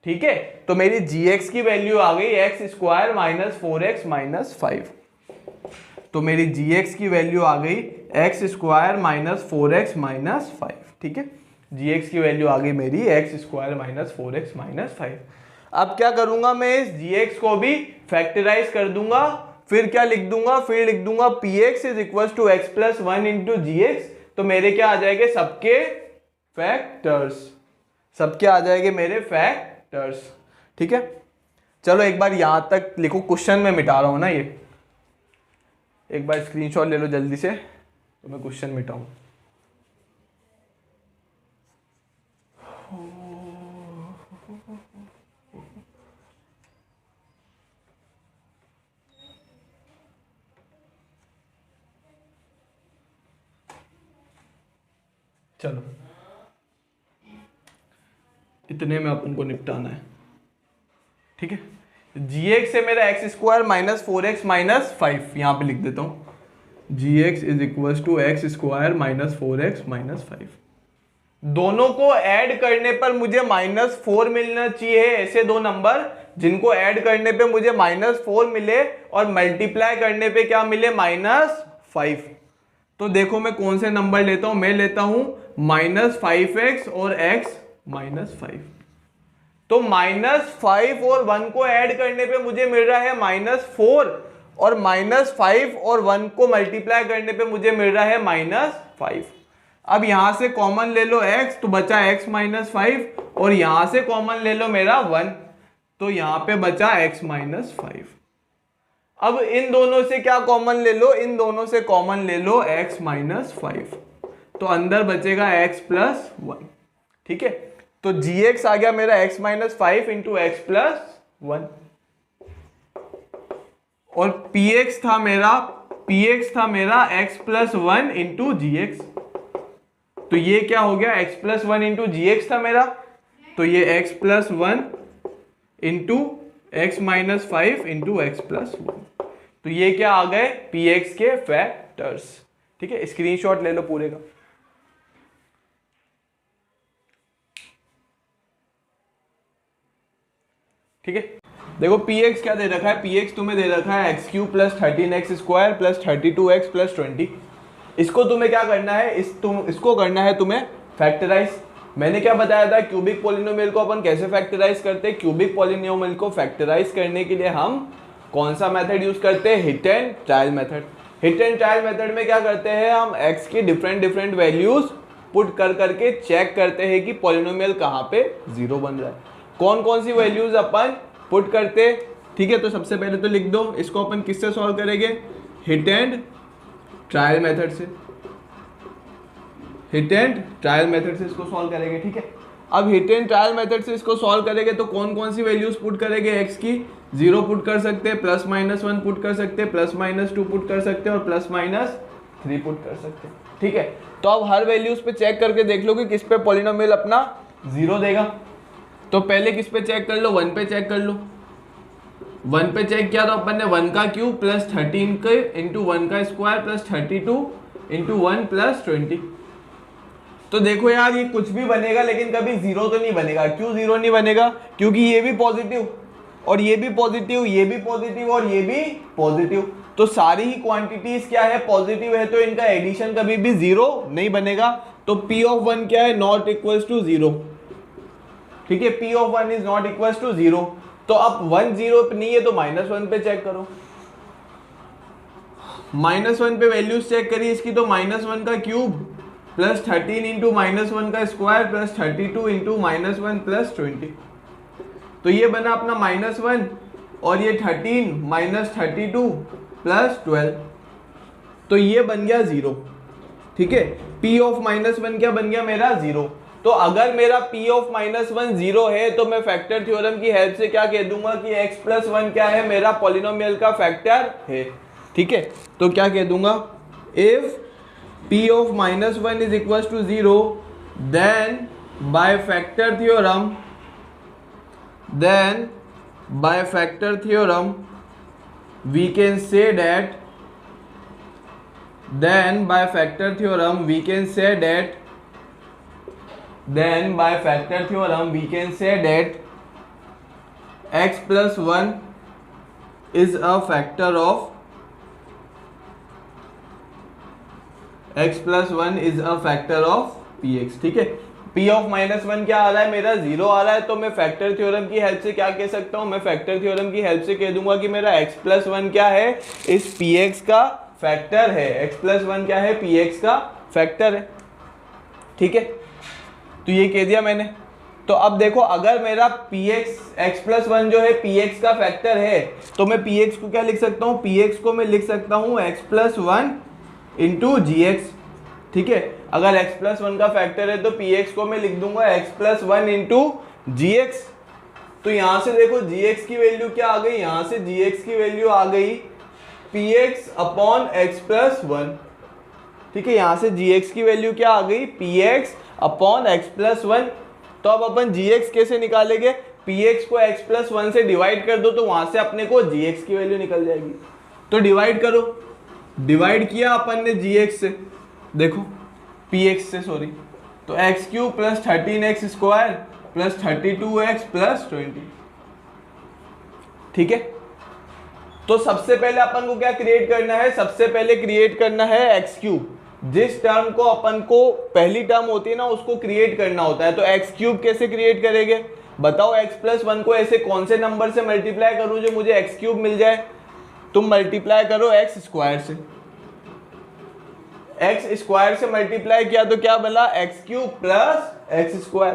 ठीक है, तो मेरी gx की वैल्यू आ गई x square minus 4x minus 5। तो मेरी gx की वैल्यू आ गई x square minus 4x minus 5। ठीक है, gx की वैल्यू आ गई मेरी x square minus 4x minus 5। अब क्या करूंगा, मैं इस gx को भी फैक्टराइज कर दूंगा, फिर क्या लिख दूंगा, फिर लिख दूंगा px is equal to x plus 1 into gx। तो मेरे क्या आ जाएंगे, सबके फैक्टर्स, सबके आ जाएंगे मेरे फैक्टर्स। ठीक है, चलो एक बार यहां तक लिखो, क्वेश्चन में मिटा रहा हूं ना, ये एक बार स्क्रीनशॉट ले लो जल्दी से, तो मैं क्वेश्चन मिटाऊं। चलो इतने में अपन को निपटाना है। ठीक है, gx से मेरा x square minus 4x minus 5 यहां पे लिख देता हूं, gx is equal to x square minus 4x minus 5। दोनों को ऐड करने पर मुझे माइनस 4 मिलना चाहिए। ऐसे दो नंबर जिनको ऐड करने पे मुझे माइनस 4 मिले और मल्टीप्लाई करने पे क्या मिले, माइनस 5। तो देखो मैं कौन से नंबर लेता हूं, मैं लेता हूं माइनस 5x और x माइनस 5। तो माइनस 5 और 1 को ऐड करने पे मुझे मिल रहा है माइनस 4, और माइनस 5 और 1 को मल्टीप्लाई करने पे मुझे मिल रहा है माइनस 5। अब यहां से कॉमन ले लो x, तो बचा x माइनस 5, और यहां से कॉमन ले लो मेरा 1, तो यहां पे बचा x माइनस 5। अब इन दोनों से क्या कॉमन ले लो, इन दोनों से कॉमन ले लो x माइनस 5, तो अंदर बचेगा x प्लस 1। ठीक है, तो gx आ गया मेरा x minus 5 into x plus 1, और px था मेरा x प्लस 1 इंटू gx। तो ये क्या हो गया, x प्लस 1 इंटू gx था मेरा, तो ये x plus 1 into x minus 5 into x plus 1। तो ये क्या आ गए, px के फैक्टर्स। ठीक है, स्क्रीनशॉट ले लो पूरे का। ठीक है, देखो px क्या दे रखा है, px तुम्हें दे रखा है x cube plus 13x square plus 32x plus 20। इसको तुम्हें क्या करना है, इसको करना है तुम्हें फैक्टराइज। मैंने क्या बताया था, क्यूबिक पॉलिनोमियल को अपन कैसे फैक्टराइज करते हैं। क्यूबिक पॉलिनोमियल को फैक्टराइज करने के लिए हम कौन सा मेथड यूज करते हैं, hit and trial method. Hit and trial method में क्या करते हैं, हम x की डिफरेंट वैल्यूज पुट कर करके चेक करते हैं कि पॉलिनोमियल कहाँ पे जीरो बन रहा है। कौन कौन सी वैल्यूज अपन पुट करते। ठीक है, तो सबसे पहले तो लिख दो, इसको अपन किससे सॉल्व करेंगे, हिट एंड ट्रायल मेथड से। हिट एंड ट्रायल मेथड से इसको सॉल्व करेंगे। ठीक है, अब हिट एंड ट्रायल मेथड से इसको सॉल्व करेंगे तो कौन कौन सी वैल्यूज पुट करेंगे, एक्स की 0 पुट कर सकते हैं, प्लस माइनस 1 पुट कर सकते हैं, प्लस माइनस 2 पुट कर सकते हैं, और प्लस माइनस 3 पुट कर सकते हैं। ठीक है, तो अब हर वैल्यूज पे चेक करके देख लो कि किस पे पॉलिनोमियल अपना 0 देगा। तो पहले किस पे चेक कर लो, 1 पे चेक कर लो। 1 पे चेक किया तो अपन ने 1 का क्यूब प्लस 13 के इंटू 1 का स्क्वायर प्लस 32 इंटू 1 प्लस 20। तो देखो यार, ये कुछ भी बनेगा लेकिन कभी 0 तो नहीं बनेगा। क्यों 0 नहीं बनेगा, क्योंकि ये भी पॉजिटिव और ये भी पॉजिटिव, ये भी पॉजिटिव और ये भी पॉजिटिव। तो सारी ही क्वांटिटीज क्या है, पॉजिटिव है, तो इनका एडिशन कभी भी 0 नहीं बनेगा। तो P ऑफ 1 क्या है, नॉट इक्वल्स टू 0। ठीक है, P of 1 is not equals to 0। तो अब 1 0 पे नहीं है तो -1 पे चेक करो। -1 पे वैल्यूज चेक करिए इसकी, तो -1 का क्यूब प्लस 13 इंटू -1 का स्क्वायर प्लस 32 इंटू -1 प्लस 20। तो ये बना अपना -1 और ये 13 माइनस 32 प्लस 12, तो ये बन गया 0। ठीक है, P ऑफ -1 क्या बन गया मेरा 0। तो अगर मेरा P ऑफ -1 0 है तो मैं फैक्टर थ्योरम की हेल्प से क्या कह दूंगा कि x प्लस 1 क्या है, मेरा पॉलिनोमियल का फैक्टर है। ठीक है, तो क्या कह दूंगा, if P of -1 is equals to 0, then by factor theorem we can say that x plus 1 is a factor of P x. ठीक है, p ऑफ -1 क्या आ रहा है मेरा 0 आ रहा है, तो मैं फैक्टर थ्योरम की हेल्प से क्या कह सकता हूँ, मैं फैक्टर थ्योरम की हेल्प से कह दूंगा कि मेरा x प्लस 1 क्या है, इस px का फैक्टर है। x प्लस 1 क्या है, px का फैक्टर है। ठीक है, तो ये कह दिया मैंने। तो अब देखो, अगर मेरा px x प्लस 1 जो है px का फैक्टर है, तो मैं px को क्या लिख सकता हूँ, px को मैं लिख सकता हूँ x plus 1 into g x. ठीक है, अगर x प्लस 1 का फैक्टर है तो px को मैं लिख दूंगा x plus 1 into g x. तो यहां से देखो gx की वैल्यू क्या आ गई, यहां से gx की वैल्यू आ गई px अपॉन x प्लस 1। ठीक है, यहां से gx की वैल्यू क्या आ गई, px अपॉन x प्लस 1। तो अब अपन gx कैसे निकालेंगे, px को x प्लस 1 से डिवाइड कर दो, तो वहां से अपने को gx की वैल्यू निकल जाएगी। तो डिवाइड करो, डिवाइड किया अपन ने gx से, देखो px से सॉरी, तो x cube plus 13x square plus 32x plus 20। ठीक है, तो सबसे पहले अपन को क्या क्रिएट करना है, सबसे पहले क्रिएट करना है एक्स क्यूब। जिस टर्म को अपन को पहली टर्म होती है ना, उसको क्रिएट करना होता है। तो एक्स क्यूब कैसे क्रिएट करेंगे, बताओ। एक्स प्लस 1 को ऐसे कौन से नंबर से मल्टीप्लाई करूं जो मुझे एक्स क्यूब मिल जाए, तुम मल्टीप्लाई करो एक्स स्क्वायर से। एक्स स्क्वायर से मल्टीप्लाई किया तो क्या बना, x cube plus x square.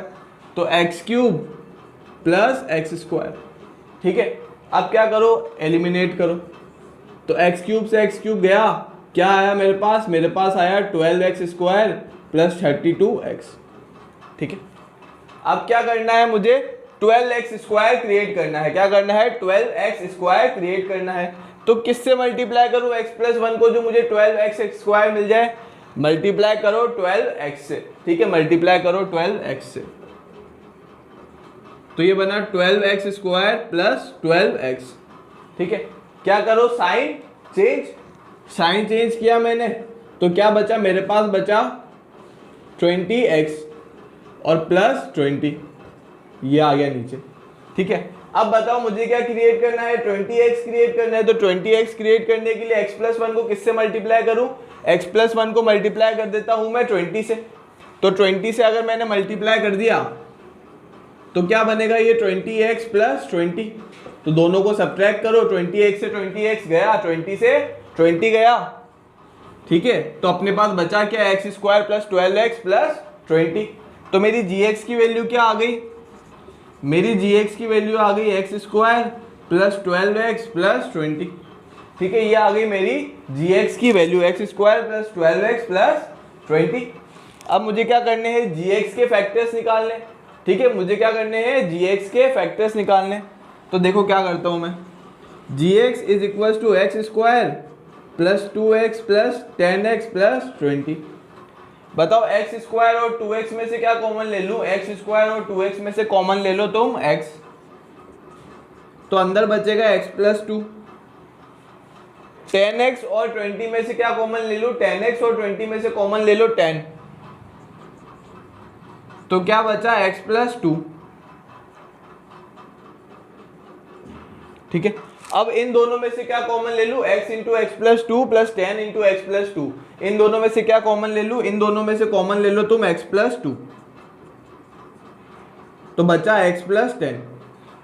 तो x cube plus x square. ठीक है, अब क्या करो, एलिमिनेट करो। तो एक्स क्यूब से एक्स क्यूब गया, क्या आया मेरे पास, मेरे पास आया 12x स्क्वायर प्लस 32x। ठीक है, अब क्या करना है मुझे, 12x स्क्वायर क्रिएट करना है। क्या करना है, 12x स्क्वायर क्रिएट करना है। तो किससे मल्टीप्लाई करूं x प्लस 1 को, जो मुझे 12x स्क्वायर मिल जाए, मल्टीप्लाई करो 12x से। ठीक है, मल्टीप्लाई करो 12x से, तो ये बना 12x स्क्वायर प्लस 12x। ठीक है, क्या करो, साइन चेंज, साइन चेंज किया मैंने, तो क्या बचा, मेरे पास बचा 20x और प्लस 20, ये आ गया नीचे। ठीक है, अब बताओ मुझे क्या क्रिएट करना है, 20x क्रिएट करना है। तो 20x क्रिएट करने के लिए x प्लस 1 को किससे मल्टीप्लाई करूं, x प्लस 1 को मल्टीप्लाई कर देता हूं मैं 20 से। तो 20 से अगर मैंने मल्टीप्लाई कर दिया तो क्या बनेगा, ये 20x प्लस 20। तो दोनों को सब्ट्रैक्ट करो, 20x से 20x गया, 20 से 20 गया। ठीक है, तो अपने पास बचा क्या, x square plus 12x plus 20। तो मेरी gx की वैल्यू क्या आ गई, मेरी gx की वैल्यू आ गई x square plus 12x plus 20। ठीक है, ये आ गई मेरी gx की value, x square plus 12x plus 20। अब मुझे क्या करने हैं, gx के फैक्टर्स निकालने। ठीक है, मुझे क्या करने हैं, gx के फैक्टर्स निकालने। तो देखो क्या करता हूं मैं, gx is equal to x square plus 2x plus 10x plus 20। बताओ एक्स स्क्वायर और 2x में से क्या कॉमन ले लूं, एक्स स्क्वायर और 2x में से कॉमन ले लो तुम x, तो अंदर बचेगा x प्लस 2। 10x और 20 में से क्या कॉमन ले लूं, 10x और 20 में से कॉमन ले लो 10, तो क्या बचा x प्लस 2। ठीक है, अब इन दोनों में से क्या कॉमन ले लूं, x into x plus 2 plus 10 into x plus 2। इन दोनों में से क्या कॉमन ले लूं, इन दोनों में से कॉमन ले लो तुम x प्लस 2, तो बचा x प्लस 10।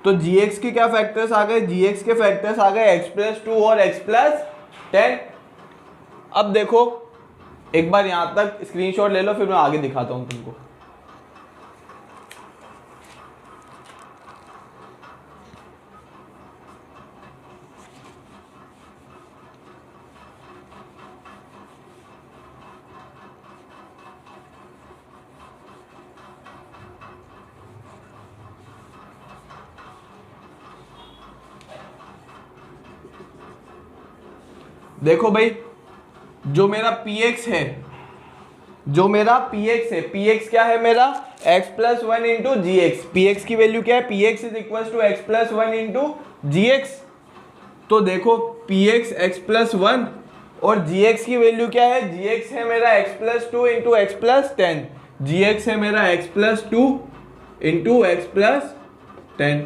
तो gx के क्या फैक्टर्स आ गए, gx के फैक्टर्स आ गए x प्लस 2 और x प्लस 10। अब देखो एक बार यहां तक स्क्रीनशॉट ले लो, फिर मैं आगे दिखाता हूं तुमको। देखो भाई, जो मेरा px है, जो मेरा px है, px क्या है मेरा, x plus 1 into g x. px की वैल्यू क्या है, px is equal to x plus 1 into g x. तो देखो px x प्लस 1 और gx की वैल्यू क्या है, gx है मेरा x plus 2 into x plus 10। gx है मेरा x plus 2 into x plus 10।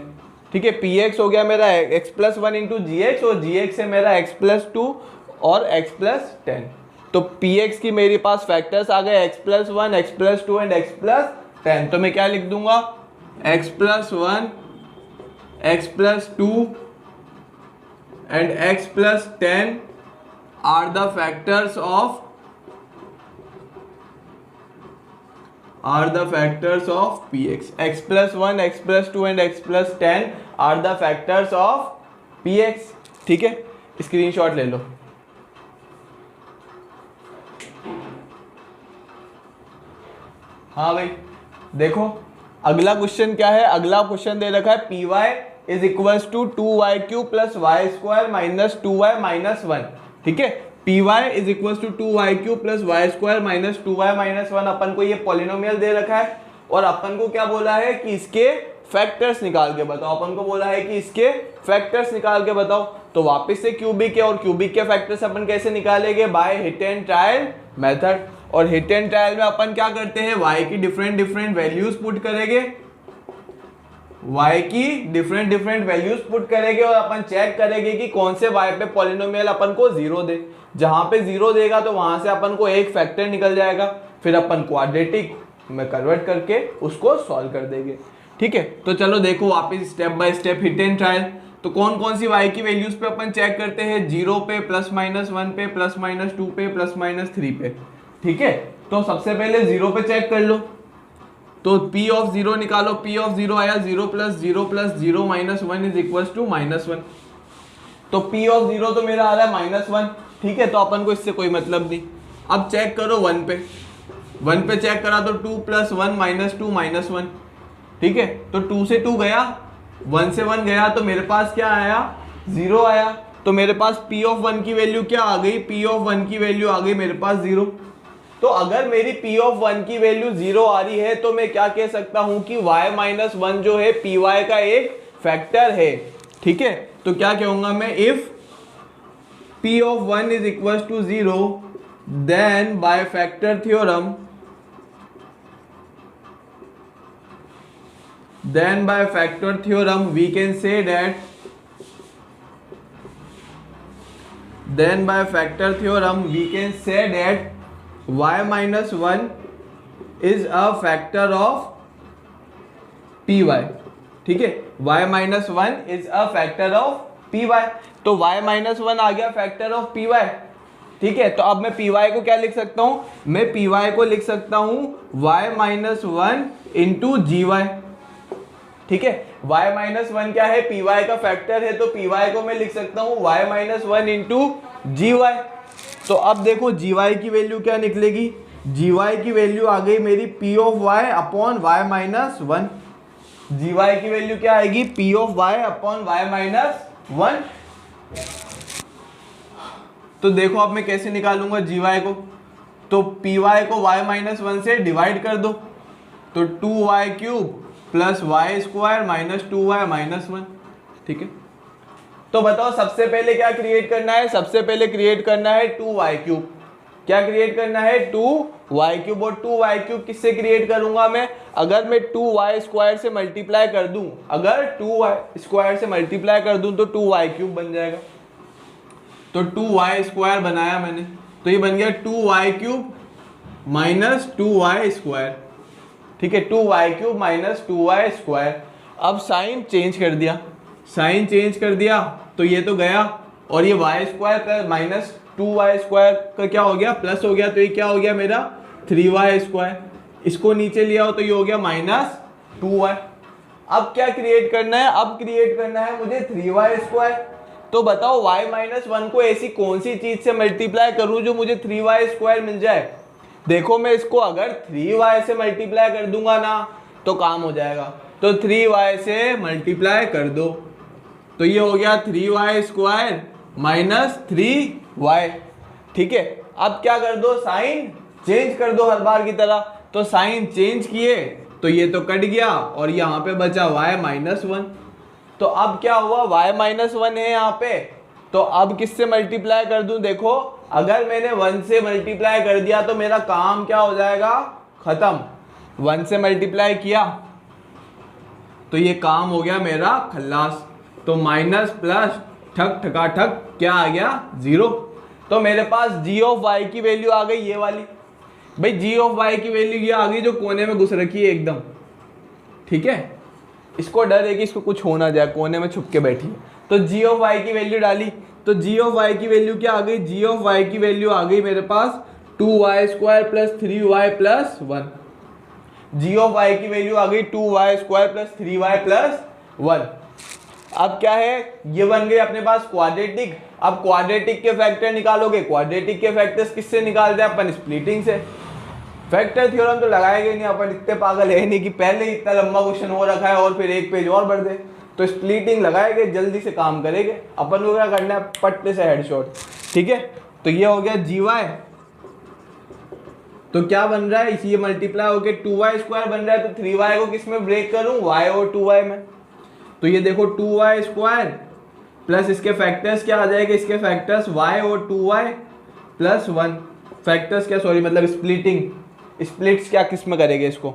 ठीक है, पी एक्स हो गया मेरा x plus one into g x, और जी एक्स है मेरा एक्स प्लस टू और एक्स प्लस टेन। तो पी एक्स की मेरे पास फैक्टर्स आ गए x plus one, x plus two and x plus ten. तो मैं क्या लिख दूंगा, x plus one, x plus two and x plus ten are the factors of px. x plus 1, x plus 2 and x plus 10 are the factors of px. ठीक है, screenshot ले लो। हाँ भाई देखो अगला क्वेश्चन क्या है, अगला क्वेश्चन दे रखा है py is equals to 2y cube plus y square minus 2y minus 1। ठीक है, py is equals to 2y cube plus y square minus 2y minus 1। अपन को ये पॉलिनोमियल दे रखा है और अपन को क्या बोला है कि इसके फैक्टर्स निकाल के बताओ। अपन को बोला है कि इसके फैक्टर्स निकाल के बताओ। तो वापस से क्यूबिक है और क्यूबिक के फैक्टर्स अपन कैसे निकालेंगे, by hit and trial method. और हिट एंड ट्रायल में अपन क्या करते हैं, y की डिफरेंट डिफरेंट वैल्यूज पुट करेंगे, y की डिफरेंट डिफरेंट वैल्यूज पुट करेंगे और अपन चेक करेंगे कि कौन से y पे पॉलिनोमियल अपन को जीरो दे। जहां पे जीरो देगा तो वहां से अपन को एक फैक्टर निकल जाएगा, फिर अपन क्वाड्रेटिक में कन्वर्ट करके उसको सॉल्व कर देंगे। ठीक है, तो चलो देखो वापस step by step hit and trial. तो कौन कौन सी y की वैल्यूज पे अपन चेक करते हैं, 0 पे, प्लस माइनस 1 पे, प्लस माइनस 2 पे, प्लस माइनस 3 पे। ठीक है, तो सबसे पहले 0 पे चेक कर लो। तो p ऑफ 0 निकालो, p ऑफ 0 आया 0 plus 0 minus 1 is equals to minus 1। तो p ऑफ 0 तो मेरा आ रहा है माइनस 1। ठीक है, तो अपन को इससे कोई मतलब नहीं। अब चेक करो 1 पे, 1 पे चेक करा तो 2 प्लस 1 माइनस 2 माइनस 1। ठीक है, तो 2 से 2 गया, 1 से 1 गया, तो मेरे पास क्या आया, 0 आया। तो मेरे पास p ऑफ 1 की वैल्यू क्या आ गई, p ऑफ 1 की वैल्यू आ गई मेरे पास 0। तो अगर मेरी p ऑफ 1 की वैल्यू 0 आ रही है तो मैं क्या कह सकता हूं कि y माइनस 1 जो है py का एक फैक्टर है। ठीक है, तो क्या कहूंगा मैं, if p of 1 is equal to 0 then by factor theorem, then by factor theorem we can say that, then by factor theorem we can say that y minus 1 is a factor of py। ठीक है, y minus 1 is a factor of py। तो y minus 1 आ गया factor of py। ठीक है, तो अब मैं py को क्या लिख सकता हूं, मैं py को लिख सकता हूं y minus 1 इंटू जी वाई। ठीक है, y माइनस 1 क्या है, py का फैक्टर है, तो py को मैं लिख सकता हूं y माइनस 1 इंटू जी वाई। तो अब देखो gy की वैल्यू क्या निकलेगी, gy की वैल्यू आ गई मेरी p of y upon y minus 1। gy की वैल्यू क्या आएगी, p of y upon y minus 1। तो देखो अब मैं कैसे निकालूंगा gy को, तो py को y माइनस 1 से डिवाइड कर दो, तो 2y cube plus y square minus 2y minus 1। ठीक है, तो बताओ सबसे पहले क्या क्रिएट करना है, सबसे पहले क्रिएट करना है 2y क्यूब। क्या क्रिएट करना है, 2y क्यूब। और 2y क्यूब किससे क्रिएट करूंगा मैं, अगर मैं 2y स्क्वायर से मल्टीप्लाई कर दूं, अगर 2y स्क्वायर से मल्टीप्लाई कर दूं तो 2y क्यूब बन जाएगा। तो 2y स्क्वायर बनाया मैंने, तो ये बन गया 2y cube minus 2y square. ठीक है, 2y cube minus 2y square. अब साइन चेंज कर दिया, साइन चेंज कर दिया तो ये तो गया, और ये y square plus minus 2y square का क्या हो गया, प्लस हो गया, तो ये क्या हो गया मेरा 3y स्क्वायर। इसको नीचे लिया हो तो ये हो गया माइनस 2y। अब क्या क्रिएट करना है, अब क्रिएट करना है मुझे 3y स्क्वायर। तो बताओ y माइनस 1 को ऐसी कौन सी चीज से मल्टीप्लाई करूं जो मुझे 3y स्क्वायर मिल जाए। देखो मैं इसको अगर 3y से मल्टीप्लाई कर दूंगा ना तो काम हो जाएगा, तो 3y से मल्टीप्लाई कर दो, तो ये हो गया 3y स्क्वायर माइनस 3y। ठीक है, अब क्या कर दो, साइन चेंज कर दो हर बार की तरह। तो साइन चेंज किए तो ये तो कट गया और यहाँ पे बचा y माइनस 1। तो अब क्या हुआ, y माइनस 1 है यहाँ पे, तो अब किससे मल्टीप्लाई कर दूं, देखो अगर मैंने 1 से मल्टीप्लाई कर दिया तो मेरा काम क्या हो जाएगा, खत्म। 1 से मल्टीप्लाई किया तो ये काम हो गया मेरा खल्लास। तो माइनस प्लस ठक ठका ठक क्या आ गया 0। तो मेरे पास g ऑफ y की वैल्यू आ गई ये वाली। भाई g ऑफ y की वैल्यू ये आ गई जो कोने में घुस रखी है एकदम, ठीक है। इसको डर है कि इसको कुछ हो ना जाए, कोने में छुप के बैठी है। तो g ऑफ y की वैल्यू डाली, तो g ऑफ y की वैल्यू क्या आ गई, g ऑफ y की वैल्यू आ गई मेरे पास 2y² plus 3y plus 1। g of y की वैल्यू आ गई 2y² प्लस 3y प्लस 1। अब क्या है, ये बन गए अपने पास क्वाड्रेटिक। अब क्वाड्रेटिक के फैक्टर निकालोगे, क्वाड्रेटिक के फैक्टर्स किससे निकालते हैं अपन, स्प्लिटिंग से। फैक्टर थ्योरम तो लगाएंगे नहीं अपन, इतने पागल है नहीं कि पहले ही इतना लंबा क्वेश्चन हो रखा है और फिर एक पेज और भर दे। तो स्प्लिटिंग लगाएंगे, जल्दी से काम करेंगे। अपन को क्या करना है, पट्टे से हेडशॉट, ठीक है। तो ये हो गया GY, तो क्या बन रहा है, इसी मल्टीप्लाई होके 2y² बन रहा है। तो 3y को किस में ब्रेक करूं, y और 2y में। तो ये देखो 2y² प्लस इसके फैक्टर्स क्या आ जाएगा, इसके फैक्टर्स y और 2y प्लस 1। फैक्टर्स क्या, सॉरी मतलब स्प्लिटिंग, स्प्लिट्स क्या किस में करेंगे इसको।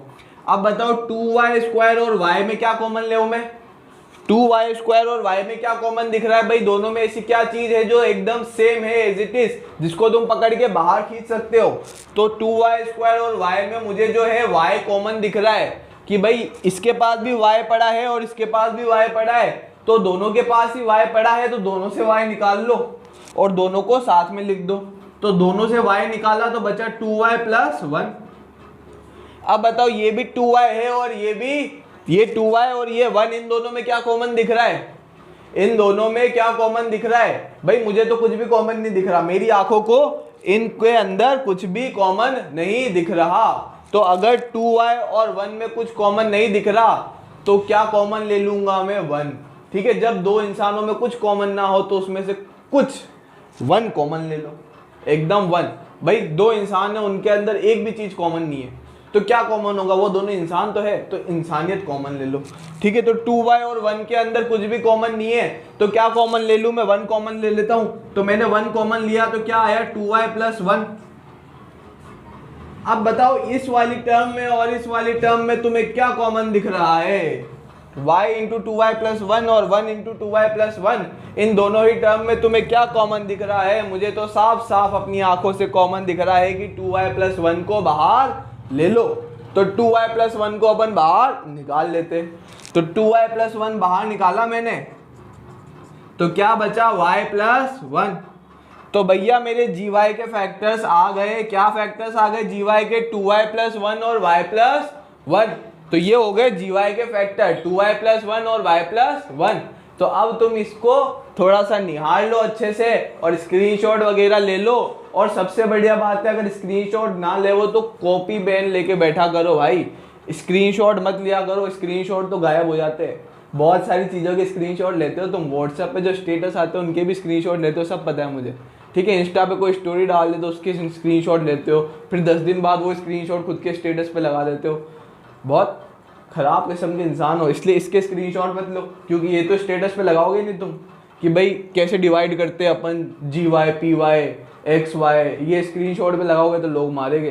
अब बताओ 2y² और y में क्या कॉमन ले मैं, 2y² और y में क्या कॉमन दिख रहा है भाई, दोनों में ऐसी क्या चीज है जो एकदम सेम है एज इट इज, जिसको तुम पकड़ के बाहर खींच सकते हो। तो 2y² और y में मुझे जो है y कॉमन दिख रहा है कि भाई इसके पास भी y पड़ा है और इसके पास भी y पड़ा है, तो दोनों के पास ही y पड़ा है, तो दोनों से y निकाल लो और दोनों को साथ में लिख दो। तो दोनों से y निकाला तो बचा 2y प्लस 1। अब बताओ ये भी 2y है और ये भी, ये 2y और ये 1, इन दोनों में क्या कॉमन दिख रहा है, इन दोनों में क्या कॉमन दिख रहा है भाई, मुझे तो कुछ भी कॉमन नहीं दिख रहा, मेरी आंखों को इनके अंदर कुछ भी कॉमन नहीं दिख रहा। तो अगर 2y और 1 में कुछ कॉमन नहीं दिख रहा तो क्या कॉमन ले लूंगा मैं, 1, ठीक है। जब दो इंसानों में कुछ कॉमन ना हो तो उसमें से कुछ 1 कॉमन ले लो, एकदम 1। भाई दो इंसान है, उनके अंदर एक भी चीज कॉमन नहीं है, तो क्या कॉमन होगा, वो दोनों इंसान तो है, तो इंसानियत कॉमन ले लो, ठीक है। तो 2y और 1 के अंदर कुछ भी कॉमन नहीं है, तो क्या कॉमन ले लूं मैं, 1 कॉमन ले लेता हूं। तो मैंने 1 कॉमन लिया तो क्या आया 2y प्लस 1। अब बताओ इस वाली टर्म में और इस वाली टर्म में तुम्हें क्या कॉमन दिख रहा है, y इंटू 2y प्लस 1 और 1 इंटू 2y प्लस 1, इन दोनों ही टर्म में तुम्हें क्या कॉमन दिख रहा है, मुझे तो साफ साफ अपनी आंखों से कॉमन दिख रहा है कि 2y प्लस 1 को बाहर ले लो। तो 2y प्लस 1 को अपन बाहर निकाल लेते। तो 2y प्लस 1 बाहर निकाला मैंने, तो क्या बचा y प्लस 1। तो भैया मेरे GY के फैक्टर्स आ गए, क्या फैक्टर्स आ गए GY के, 2y प्लस 1 और y प्लस 1। तो ये हो गए GY के फैक्टर 2y प्लस 1 और y प्लस 1। तो अब तुम इसको थोड़ा सा निहार लो अच्छे से और स्क्रीनशॉट वगैरह ले लो। और सबसे बढ़िया बात है, अगर स्क्रीनशॉट ना ले वो तो कॉपी पेन लेके बैठा करो भाई, स्क्रीनशॉट मत लिया करो, स्क्रीनशॉट तो गायब हो जाते हैं। बहुत सारी चीज़ों के स्क्रीनशॉट लेते हो तुम, व्हाट्सएप पे जो स्टेटस आते हो उनके भी स्क्रीनशॉट लेते हो, सब पता है मुझे, ठीक है। इंस्टा पे कोई स्टोरी डाल दे तो उसके स्क्रीनशॉट लेते हो, फिर 10 दिन बाद वो स्क्रीनशॉट खुद के स्टेटस पे लगा देते हो। बहुत खराब किस्म के इंसान हो, इसलिए इसके स्क्रीनशॉट मत लो, क्योंकि ये तो स्टेटस पे लगाओगे नहीं तुम कि भाई कैसे डिवाइड करते हैं अपन GY PY XY, ये स्क्रीनशॉट पे लगाओगे तो लोग मारेंगे,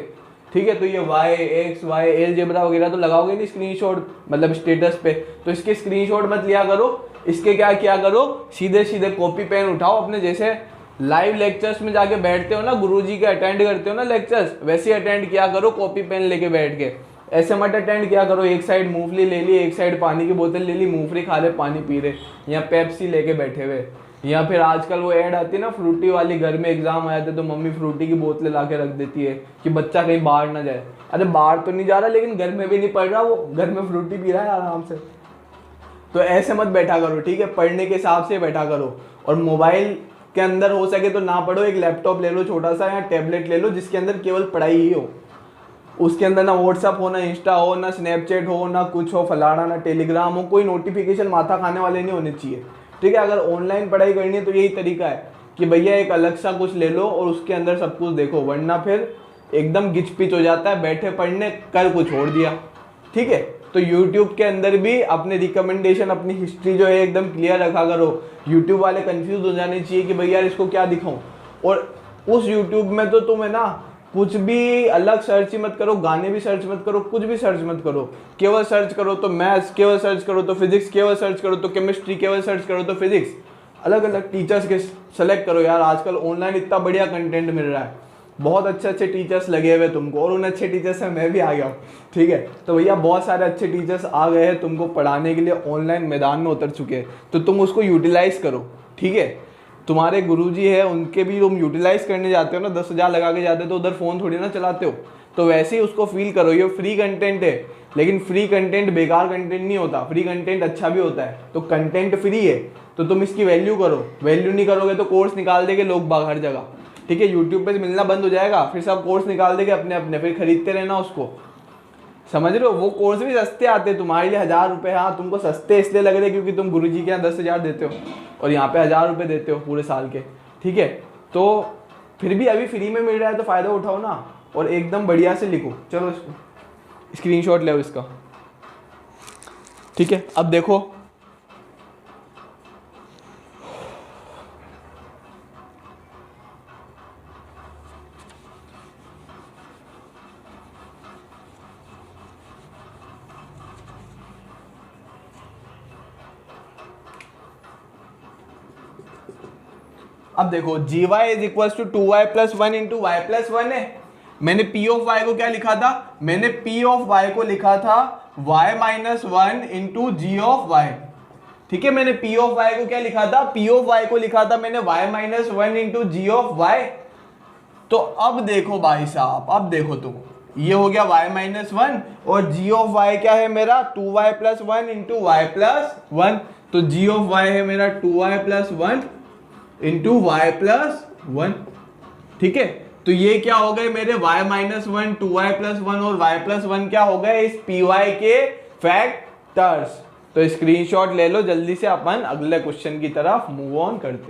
ठीक है। तो ये Y X Y एलजेब्रा वगैरह तो लगाओगे नहीं स्क्रीनशॉट, मतलब स्टेटस पे, तो इसके स्क्रीनशॉट मत लिया करो। इसके क्या किया करो, सीधे सीधे कॉपी पेन उठाओ, अपने जैसे लाइव लेक्चर्स में जाके बैठते हो ना, गुरुजी के अटेंड करते हो ना लेक्चर्स, वैसे अटेंड किया करो कॉपी पेन लेके बैठ के। ऐसे मत अटेंड किया करो एक साइड मूंगफली ले ली, एक साइड पानी की बोतल ले ली, मूंगफली खा रहे पानी पी रहे, या पेप्सी लेके बैठे हुए, या फिर आजकल वो ऐड आती है ना फ्रूटी वाली, घर में एग्जाम आए थे तो मम्मी फ्रूटी की बोतलें ला के रख देती है कि बच्चा कहीं बाहर ना जाए। अरे बाहर तो नहीं जा रहा, लेकिन घर में भी नहीं पढ़ रहा, वो घर में फ्रूटी पी रहा है आराम से। तो ऐसे मत बैठा करो, ठीक है, पढ़ने के हिसाब से बैठा करो। और मोबाइल के अंदर हो सके तो ना पढ़ो, एक लैपटॉप ले लो छोटा सा, या टैबलेट ले लो जिसके अंदर केवल पढ़ाई ही हो, उसके अंदर ना व्हाट्सअप हो, ना इंस्टा हो, ना स्नैपचैट हो, ना कुछ हो फलाना, ना टेलीग्राम हो, कोई नोटिफिकेशन माथा खाने वाले नहीं होने चाहिए, ठीक है। अगर ऑनलाइन पढ़ाई करनी है तो यही तरीका है कि भैया एक अलग सा कुछ ले लो और उसके अंदर सब कुछ देखो, वरना फिर एकदम गिच पिच हो जाता है, बैठे पढ़ने कर कुछ छोड़ दिया, ठीक है। तो YouTube के अंदर भी अपने रिकमेंडेशन, अपनी हिस्ट्री जो है एकदम क्लियर रखा करो। YouTube वाले कंफ्यूज हो जाने चाहिए कि भैया इसको क्या दिखाऊं, और उस YouTube में तो तुम्हें ना कुछ भी अलग सर्च ही मत करो, गाने भी सर्च मत करो, कुछ भी सर्च मत करो, केवल सर्च करो तो मैथ्स, केवल सर्च करो तो फिजिक्स, केवल सर्च करो तो केमिस्ट्री, केवल सर्च करो तो फिजिक्स। अलग अलग टीचर्स के सेलेक्ट करो यार, आजकल ऑनलाइन इतना बढ़िया कंटेंट मिल रहा है, बहुत अच्छे अच्छे टीचर्स लगे हुए तुमको, और उन अच्छे टीचर्स से मैं भी आ गया हूँ, ठीक है। तो भैया बहुत सारे अच्छे टीचर्स आ गए हैं तुमको पढ़ाने के लिए, ऑनलाइन मैदान में उतर चुके हैं, तो तुम उसको यूटिलाइज करो, ठीक है। तुम्हारे गुरुजी है, उनके भी तुम यूटिलाइज करने जाते हो ना, 10,000 लगा के जाते हो तो उधर फ़ोन थोड़ी ना चलाते हो, तो वैसे ही उसको फील करो। ये फ्री कंटेंट है, लेकिन फ्री कंटेंट बेकार कंटेंट नहीं होता, फ्री कंटेंट अच्छा भी होता है। तो कंटेंट फ्री है तो तुम इसकी वैल्यू करो, वैल्यू नहीं करोगे तो कोर्स निकाल देंगे लोग बाग हर जगह, ठीक है। यूट्यूब पे मिलना बंद हो जाएगा, फिर सब कोर्स निकाल देंगे अपने अपने, फिर खरीदते रहना उसको, समझ रहे हो। वो कोर्स भी सस्ते आते हैं तुम्हारे लिए, 1,000 रुपये। हाँ, तुमको सस्ते इसलिए लग रहे हैं क्योंकि तुम गुरुजी के यहाँ 10,000 देते हो और यहाँ पे 1,000 रुपये देते हो पूरे साल के, ठीक है। तो फिर भी अभी फ्री में मिल रहा है तो फ़ायदा उठाओ ना, और एकदम बढ़िया से लिखो। चलो इसको स्क्रीनशॉट ले इसका, ठीक है। अब देखो, अब देखो g y is equal to 2y plus 1 into y plus 1 है। मैंने p ऑफ y को क्या लिखा था, मैंने p ऑफ y को लिखा था y minus 1 into g of y, ठीक है। मैंने p ऑफ y को क्या लिखा था, p ऑफ y को लिखा था मैंने y minus 1 into g of y। तो अब देखो भाई साहब, अब देखो तुम, ये हो गया y माइनस 1 और g ऑफ y क्या है मेरा 2y plus 1 into y plus 1। तो g ऑफ y है मेरा 2y plus 1 into y plus 1, ठीक है। तो ये क्या हो गए मेरे y माइनस 1, 2y प्लस 1 और y प्लस 1 क्या हो गए इस py के फैक्टर्स। तो स्क्रीनशॉट ले लो जल्दी से, अपन अगले क्वेश्चन की तरफ मूव ऑन करते हैं।